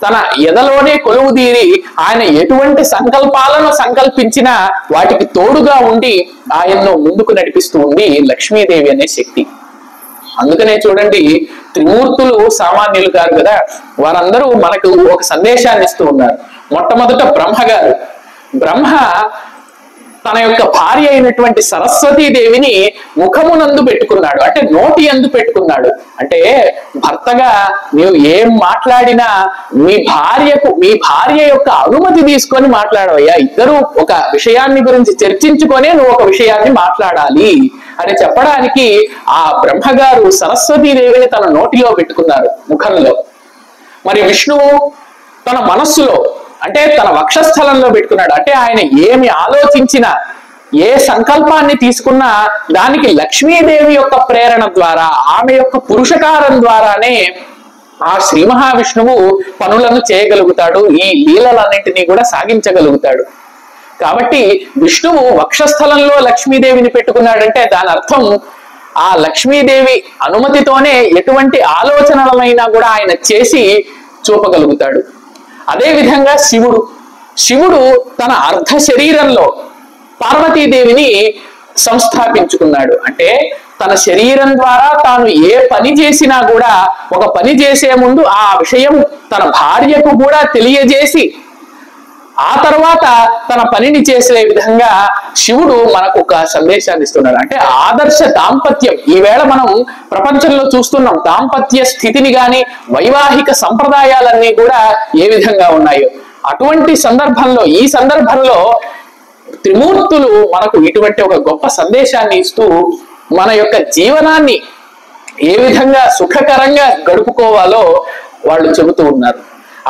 తన ఎదలోనే కొలువుదీరి ఆయన ఎటువంటి సంకల్పాలను సంకల్పించినా వాటికి తోడుగా ఉండి ఆయన్ను ముందుకు నడిపిస్తూ ఉంది లక్ష్మీదేవి అనే శక్తి. అందుకనే చూడండి, త్రిమూర్తులు సామాన్యులు కాదు కదా, వారందరూ మనకు ఒక సందేశాన్ని ఇస్తూ ఉన్నారు. మొట్టమొదట బ్రహ్మగారు, బ్రహ్మ తన యొక్క భార్య అయినటువంటి సరస్వతీదేవిని ముఖమునందు పెట్టుకున్నాడు, అంటే నోటి యందు పెట్టుకున్నాడు. అంటే భర్తగా నీవు ఏం మాట్లాడినా మీ భార్య యొక్క అనుమతి తీసుకొని మాట్లాడవయ్యా, ఇద్దరు ఒక విషయాన్ని గురించి చర్చించుకొనే నువ్వు ఒక విషయాన్ని మాట్లాడాలి అని చెప్పడానికి ఆ బ్రహ్మగారు సరస్వతీదేవిని తన నోటిలో పెట్టుకున్నారు, ముఖంలో. మరి విష్ణువు తన మనస్సులో, అంటే తన వక్షస్థలంలో పెట్టుకున్నాడు. అంటే ఆయన ఏమి ఆలోచించినా, ఏ సంకల్పాన్ని తీసుకున్నా దానికి లక్ష్మీదేవి యొక్క ప్రేరణ ద్వారా, ఆమె యొక్క పురుషకారం ద్వారానే ఆ శ్రీ మహావిష్ణువు పనులను చేయగలుగుతాడు, ఈ లీలలన్నింటినీ కూడా సాగించగలుగుతాడు. కాబట్టి విష్ణువు వక్షస్థలంలో లక్ష్మీదేవిని పెట్టుకున్నాడంటే దాని అర్థం ఆ లక్ష్మీదేవి అనుమతితోనే ఎటువంటి ఆలోచనలైనా కూడా ఆయన చేసి చూపగలుగుతాడు. అదే విధంగా శివుడు తన అర్ధ శరీరంలో పార్వతీదేవిని సంస్థాపించుకున్నాడు. అంటే తన శరీరం ద్వారా తాను ఏ పని చేసినా కూడా ఒక పని చేసే ముందు ఆ విషయం తన భార్యకు కూడా తెలియజేసి ఆ తర్వాత తన పనిని చేసే విధంగా శివుడు మనకు ఒక సందేశాన్ని ఇస్తున్నాడు. అంటే ఆదర్శ దాంపత్యం ఈవేళ మనం ప్రపంచంలో చూస్తున్నాం. దాంపత్య స్థితిని గాని, వైవాహిక సంప్రదాయాలన్నీ కూడా ఏ విధంగా ఉన్నాయో అటువంటి సందర్భంలో, ఈ సందర్భంలో త్రిమూర్తులు మనకు ఇటువంటి ఒక గొప్ప సందేశాన్ని ఇస్తూ మన యొక్క జీవనాన్ని ఏ విధంగా సుఖకరంగా గడుపుకోవాలో వాళ్ళు చెబుతూ ఉన్నారు.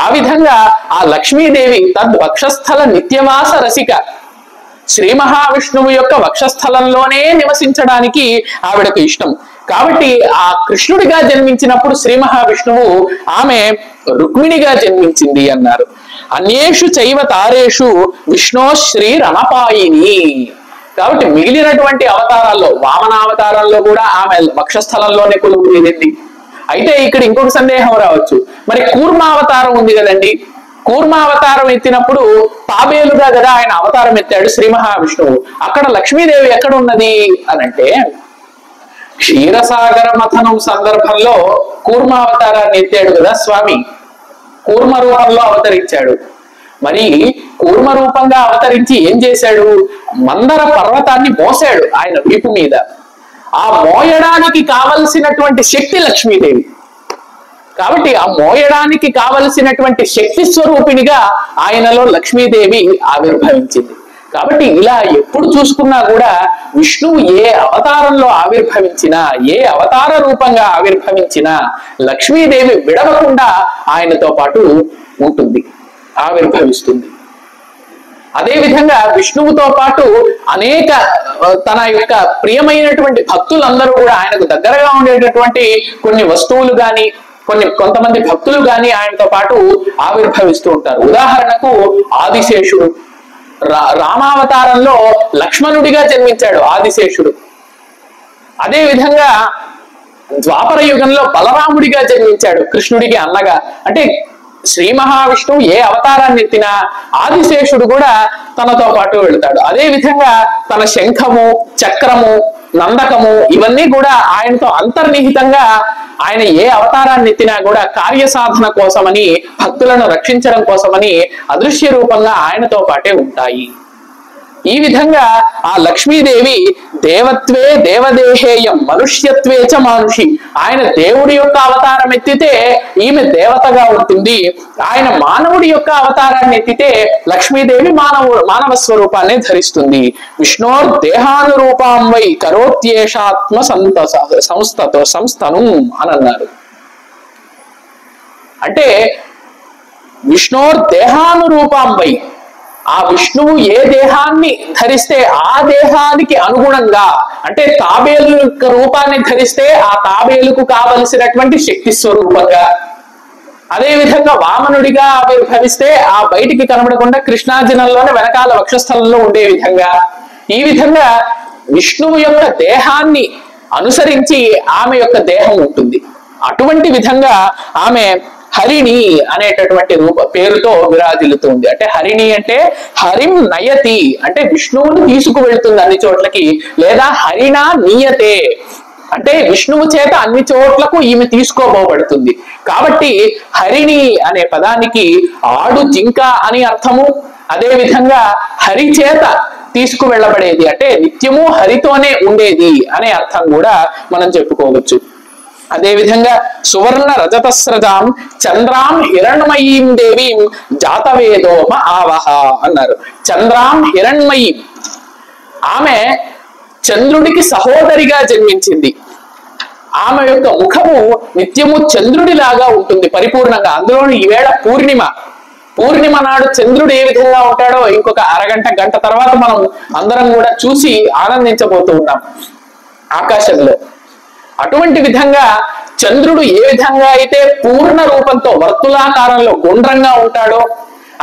ఆ విధంగా ఆ లక్ష్మీదేవి తద్వక్షస్థల నిత్యవాస రసిక, శ్రీ మహావిష్ణువు యొక్క వక్షస్థలంలోనే నివసించడానికి ఆవిడకు ఇష్టం. కాబట్టి ఆ కృష్ణుడిగా జన్మించినప్పుడు శ్రీ మహావిష్ణువు ఆమె రుక్మిణిగా జన్మించింది అన్నారు. అన్యేషు చైవ తారేషు విష్ణో శ్రీ రణపాయిని. కాబట్టి మిగిలినటువంటి అవతారాల్లో, వామనావతారంలో కూడా ఆమె వక్షస్థలంలోనే కొలువు తీరింది. అయితే ఇక్కడ ఇంకొక సందేహం రావచ్చు, మరి కూర్మావతారం ఉంది కదండి, కూర్మావతారం ఎత్తినప్పుడు తాబేలుగా కదా ఆయన అవతారం ఎత్తాడు శ్రీ మహావిష్ణువు, అక్కడ లక్ష్మీదేవి ఎక్కడ ఉన్నది అనంటే క్షీరసాగర మథనం సందర్భంలో కూర్మావతారాన్ని ఎత్తాడు కదా స్వామి, కూర్మ రూపంలో అవతరించాడు. మరి కూర్మ రూపంగా అవతరించి ఏం చేశాడు? మందర పర్వతాన్ని మోసాడు ఆయన వీపు మీద. ఆ మోయడానికి కావలసినటువంటి శక్తి లక్ష్మీదేవి. కాబట్టి ఆ మోయడానికి కావలసినటువంటి శక్తి స్వరూపిణిగా ఆయనలో లక్ష్మీదేవి ఆవిర్భవించింది. కాబట్టి ఇలా ఎప్పుడు చూసుకున్నా కూడా విష్ణువు ఏ అవతారంలో ఆవిర్భవించినా, ఏ అవతార రూపంగా ఆవిర్భవించినా లక్ష్మీదేవి విడవకుండా ఆయనతో పాటు ఉంటుంది, ఆవిర్భవిస్తుంది. అదే విధంగా విష్ణువుతో పాటు అనేక తన యొక్క ప్రియమైనటువంటి భక్తులందరూ కూడా ఆయనకు దగ్గరగా ఉండేటటువంటి కొన్ని వస్తువులు గాని, కొంతమంది భక్తులు గాని ఆయనతో పాటు ఆవిర్భవిస్తూ ఉంటారు. ఉదాహరణకు ఆదిశేషుడు రామావతారంలో లక్ష్మణుడిగా జన్మించాడు ఆదిశేషుడు. అదే విధంగా ద్వాపర యుగంలో బలరాముడిగా జన్మించాడు కృష్ణుడికి అన్నగా. అంటే శ్రీ మహావిష్ణువు ఏ అవతారాన్ని ఎత్తినా ఆదిశేషుడు కూడా తనతో పాటు వెళతాడు. అదే విధంగా తన శంఖము, చక్రము, నందకము ఇవన్నీ కూడా ఆయనతో అంతర్నిహితంగా ఆయన ఏ అవతారాన్ని ఎత్తినా కూడా కార్యసాధన కోసమని, భక్తులను రక్షించడం కోసమని అదృశ్య రూపంగా ఆయనతో పాటే ఉంటాయి. ఈ విధంగా ఆ లక్ష్మీదేవి దేవత్వే దేవదేహేయం మనుష్యత్వే చ మానుషి, ఆయన దేవుడి యొక్క అవతారం ఎత్తితే ఈమె దేవతగా ఉంటుంది, ఆయన మానవుడి యొక్క అవతారాన్ని ఎత్తితే లక్ష్మీదేవి మానవ స్వరూపాన్ని ధరిస్తుంది. విష్ణోర్ దేహానురూపాం వై కరోత్యేషాత్మ సంస్థను అని అన్నారు. అంటే విష్ణోర్ దేహానురూపాం వై, ఆ విష్ణువు ఏ దేహాన్ని ధరిస్తే ఆ దేహానికి అనుగుణంగా, అంటే తాబేలు యొక్క రూపాన్ని ధరిస్తే ఆ తాబేలుకు కావలసినటువంటి శక్తి స్వరూపంగా, అదే విధంగా వామనుడిగా ఆవిర్భవిస్తే ఆ బయటికి కనబడకుండా కృష్ణార్జునంలోనే వెనకాల వక్షస్థలంలో ఉండే విధంగా, ఈ విధంగా విష్ణువు యొక్క దేహాన్ని అనుసరించి ఆమె యొక్క దేహం ఉంటుంది. అటువంటి విధంగా ఆమె హరిణి అనేటటువంటి పేరుతో విరాజిల్లుతుంది. అంటే హరిణి అంటే హరిం నయతి, అంటే విష్ణువును తీసుకువెళ్తుంది అన్ని చోట్లకి, లేదా హరిణ నీయతే అంటే విష్ణువు చేత అన్ని చోట్లకు ఈమె తీసుకోబోబడుతుంది. కాబట్టి హరిణి అనే పదానికి ఆడు జింక అని అర్థము, అదే విధంగా హరి చేత తీసుకువెళ్ళబడేది అంటే నిత్యము హరితోనే ఉండేది అనే అర్థం కూడా మనం చెప్పుకోవచ్చు. అదే విధంగా సువర్ణ రజతస్రజాం చంద్రాం హిరణ్మయీం దేవీం జాతవేదోమ ఆవహ అన్నారు. చంద్రాం హిరణ్మయీం, ఆమె చంద్రుడికి సహోదరిగా జన్మించింది. ఆమె యొక్క ముఖము నిత్యము చంద్రుడిలాగా ఉంటుంది పరిపూర్ణంగా. అందులోని ఈవేళ పూర్ణిమ నాడు చంద్రుడు ఏ విధంగా ఉంటాడో ఇంకొక గంట తర్వాత మనం అందరం కూడా చూసి ఆనందించబోతూ ఉన్నాం ఆకాశంలో. అటువంటి విధంగా చంద్రుడు ఏ విధంగా అయితే పూర్ణ రూపంతో వర్తులాకారంలో గుండ్రంగా ఉంటాడో,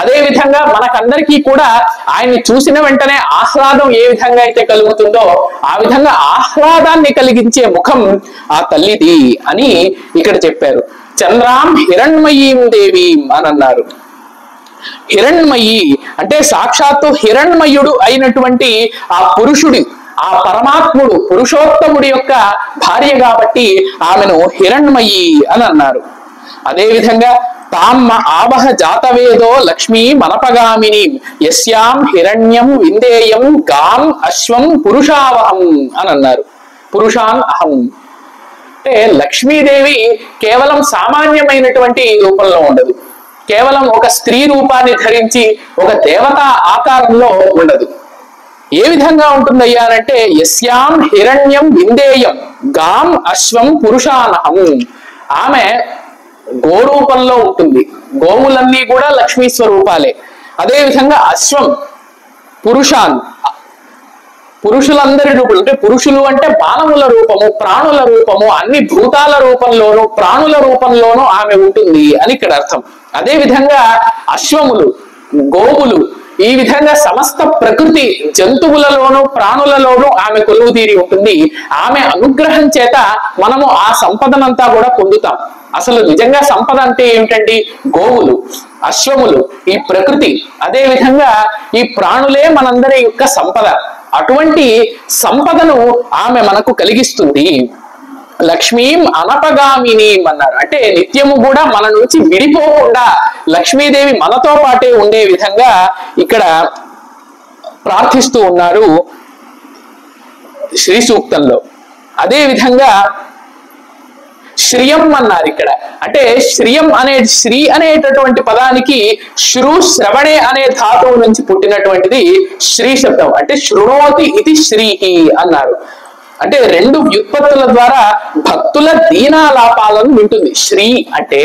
అదే విధంగా మనకందరికీ కూడా ఆయన్ని చూసిన వెంటనే ఆహ్లాదం ఏ విధంగా అయితే కలుగుతుందో ఆ విధంగా ఆహ్లాదాన్ని కలిగించే ముఖం ఆ తల్లిది అని ఇక్కడ చెప్పారు. చంద్రాం హిరణ్మయీం దేవీం అని అన్నారు. హిరణ్మయి అంటే సాక్షాత్తు హిరణ్మయుడు అయినటువంటి ఆ పురుషుడి, ఆ పరమాత్ముడు పురుషోత్తముడి యొక్క భార్య కాబట్టి ఆమెను హిరణ్మయి అని అన్నారు. అదే విధంగా తామ్మ ఆవహ జాతవేదో లక్ష్మీ మనపగామిని యస్యాం హిరణ్యం విందేయం గాం అశ్వం పురుషావహం అని అన్నారు. పురుషాన్ అహం అంటే లక్ష్మీదేవి కేవలం సామాన్యమైనటువంటి రూపంలో ఉండదు, కేవలం ఒక స్త్రీ రూపాన్ని ధరించి ఒక దేవతా ఆకారంలో ఉండదు. ఏ విధంగా ఉంటుందయ్యా అంటే యస్యాం హిరణ్యం విందేయం గాం అశ్వం పురుషానహం, ఆమె గోరూపంలో ఉంటుంది. గోవులన్నీ కూడా లక్ష్మీ స్వరూపాలే. అదే విధంగా అశ్వం పురుషాన్, పురుషులందరి రూపులు అంటే పురుషులు అంటే మానవుల రూపము, ప్రాణుల రూపము, అన్ని భూతాల రూపంలోనూ ప్రాణుల రూపంలోనూ ఆమె ఉంటుంది అని ఇక్కడ అర్థం. అదే విధంగా అశ్వములు, గోవులు, ఈ విధంగా సమస్త ప్రకృతి జంతువులలోనూ ప్రాణులలోనూ ఆమె కొలువు తీరి ఉంటుంది. ఆమె అనుగ్రహం చేత మనము ఆ సంపదనంతా కూడా పొందుతాం. అసలు నిజంగా సంపద అంటే ఏమిటండి? గోవులు, అశ్వములు, ఈ ప్రకృతి, అదే విధంగా ఈ ప్రాణులే మనందరి యొక్క సంపద. అటువంటి సంపదను ఆమె మనకు కలిగిస్తుంది. లక్ష్మీం అనపగామిని అన్నారు. అంటే నిత్యము కూడా మన నుంచి విడిపోకుండా లక్ష్మీదేవి మనతో పాటే ఉండే విధంగా ఇక్కడ ప్రార్థిస్తూ ఉన్నారు శ్రీ సూక్తంలో. అదే విధంగా శ్రియం అన్నారు ఇక్కడ. అంటే శ్రియం అనే శ్రీ అనేటటువంటి పదానికి శ్రు శ్రవణే అనే ధాతువు నుంచి పుట్టినటువంటిది శ్రీ శబ్దం. అంటే శృణోతి ఇది శ్రీహి అన్నారు. అంటే రెండు వ్యుత్పత్తుల ద్వారా భక్తుల దీనాలాపాలను వింటుంది. శ్రీ అంటే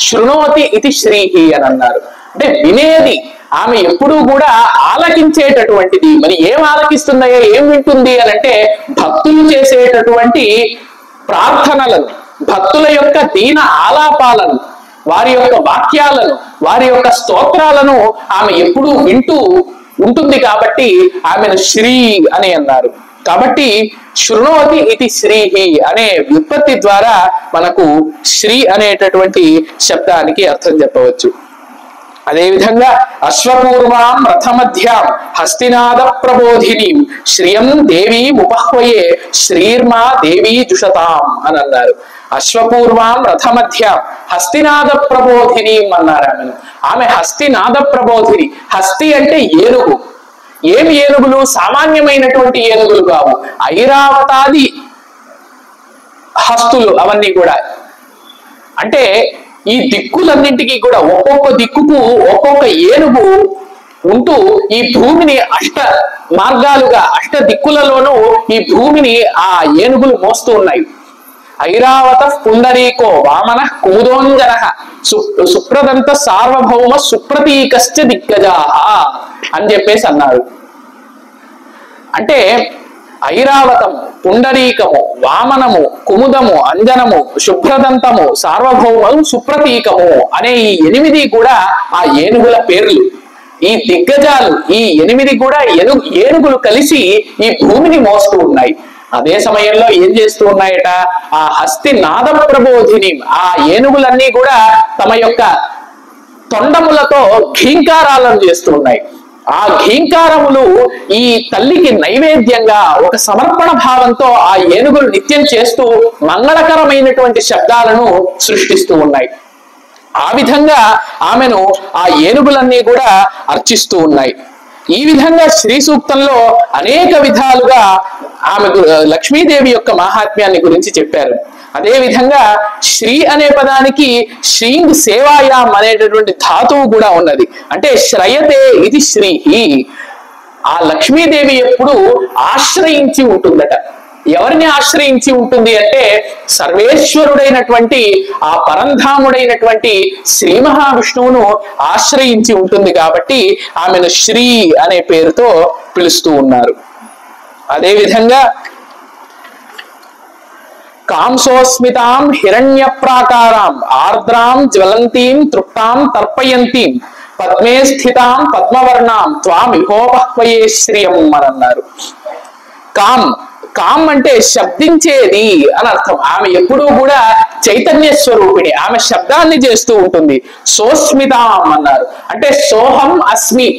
శృణోతి ఇది శ్రీహి అని అన్నారు. అంటే వినేది, ఆమె ఎప్పుడూ కూడా ఆలకించేటటువంటిది. మరి ఏం ఆలకిస్తుందయ్యా, ఏం వింటుంది అని అంటే భక్తులు చేసేటటువంటి ప్రార్థనలను, భక్తుల యొక్క దీన ఆలాపాలను, వారి యొక్క వాక్యాలను, వారి యొక్క స్తోత్రాలను ఆమె ఎప్పుడూ వింటూ ఉంటుంది. కాబట్టి ఆమెను శ్రీ అని అన్నారు. కాబట్టి శృణోతి ఇది శ్రీహి అనే వ్యుత్పత్తి ద్వారా మనకు శ్రీ అనేటటువంటి శబ్దానికి అర్థం చెప్పవచ్చు. అదేవిధంగా అశ్వపూర్వాం రథమధ్యాం హస్తినాద ప్రబోధిని శ్రియం దేవీ ఉపహ్వయే శ్రీర్మా దేవీ జుషతాం అని అన్నారు. అశ్వపూర్వాం రథమధ్యాం హస్తినాద ప్రబోధిని అన్నారు ఆమెను. ఆమె హస్తినాద ప్రబోధిని. హస్తి అంటే ఏనుగు. ఏమి ఏనుగులు? సామాన్యమైనటువంటి ఏనుగులు కావు, ఐరావతాది హస్తులు అవన్నీ కూడా. అంటే ఈ దిక్కులన్నింటికీ కూడా ఒక్కొక్క దిక్కుకు ఒక్కొక్క ఏనుగు ఉంటూ ఈ భూమిని అష్ట మార్గాలుగా, అష్ట దిక్కులలోనూ ఈ భూమిని ఆ ఏనుగులు మోస్తూ ఉన్నాయి. ఐరావత పుండరీకో వామన కుముదోంజన సుప్రదంత సార్వభౌమ సుప్రతీకశ్చ దిగ్గజాహ అని చెప్పేసి అన్నారు. అంటే ఐరావతము, పుండరీకము, వామనము, కుముదము, అంజనము, శుభ్రదంతము, సార్వభౌమము, సుప్రతీకము అనే ఈ 8 కూడా ఆ ఏనుగుల పేర్లు. ఈ దిగ్గజాలు, ఈ 8 కూడా ఏనుగులు కలిసి ఈ భూమిని మోస్తూ ఉన్నాయి. అదే సమయంలో ఏం చేస్తూ ఉన్నాయట? ఆ హస్తి నాద ప్రబోధిని, ఆ ఏనుగులన్నీ కూడా తమ యొక్క తొండములతో ఘీంకారాలను చేస్తూ ఉన్నాయి. ఆ ఘీంకారములు ఈ తల్లికి నైవేద్యంగా ఒక సమర్పణ భావంతో ఆ ఏనుగులు నిత్యం చేస్తూ మంగళకరమైనటువంటి శబ్దాలను సృష్టిస్తూ ఉన్నాయి. ఆ విధంగా ఆమెను ఆ ఏనుగులన్నీ కూడా అర్చిస్తూ ఉన్నాయి. ఈ విధంగా శ్రీ సూక్తంలో అనేక విధాలుగా ఆమె లక్ష్మీదేవి యొక్క మహాత్మ్యాన్ని గురించి చెప్పారు. అదే విధంగా శ్రీ అనే పదానికి శ్రీంగ్ సేవాయాం అనేటటువంటి ధాతువు కూడా ఉన్నది. అంటే శ్రయతే ఇది శ్రీహి. ఆ లక్ష్మీదేవి ఎప్పుడు ఆశ్రయించి ఉంటుందట. ఎవరిని ఆశ్రయించి ఉంటుంది అంటే సర్వేశ్వరుడైనటువంటి ఆ పరంధాముడైనటువంటి శ్రీ మహావిష్ణువును ఆశ్రయించి ఉంటుంది. కాబట్టి ఆమెను శ్రీ అనే పేరుతో పిలుస్తూ ఉన్నారు. అదేవిధంగా కాంసోస్మితాం హిరణ్య ప్రాకారాం ఆర్ద్రాం జ్వలంతీం తృప్తాం తర్పయంతీం పద్మే స్థితాం పద్మవర్ణాం త్వామిహోపహ్వయే శ్రియం అని అన్నారు. కాం అంటే శబ్దించేది అని అర్థం. ఆమె ఎప్పుడూ కూడా చైతన్య స్వరూపిణి, ఆమె శబ్దాన్ని చేస్తూ ఉంటుంది. సోస్మితాం అన్నారు. అంటే సోహం అస్మి,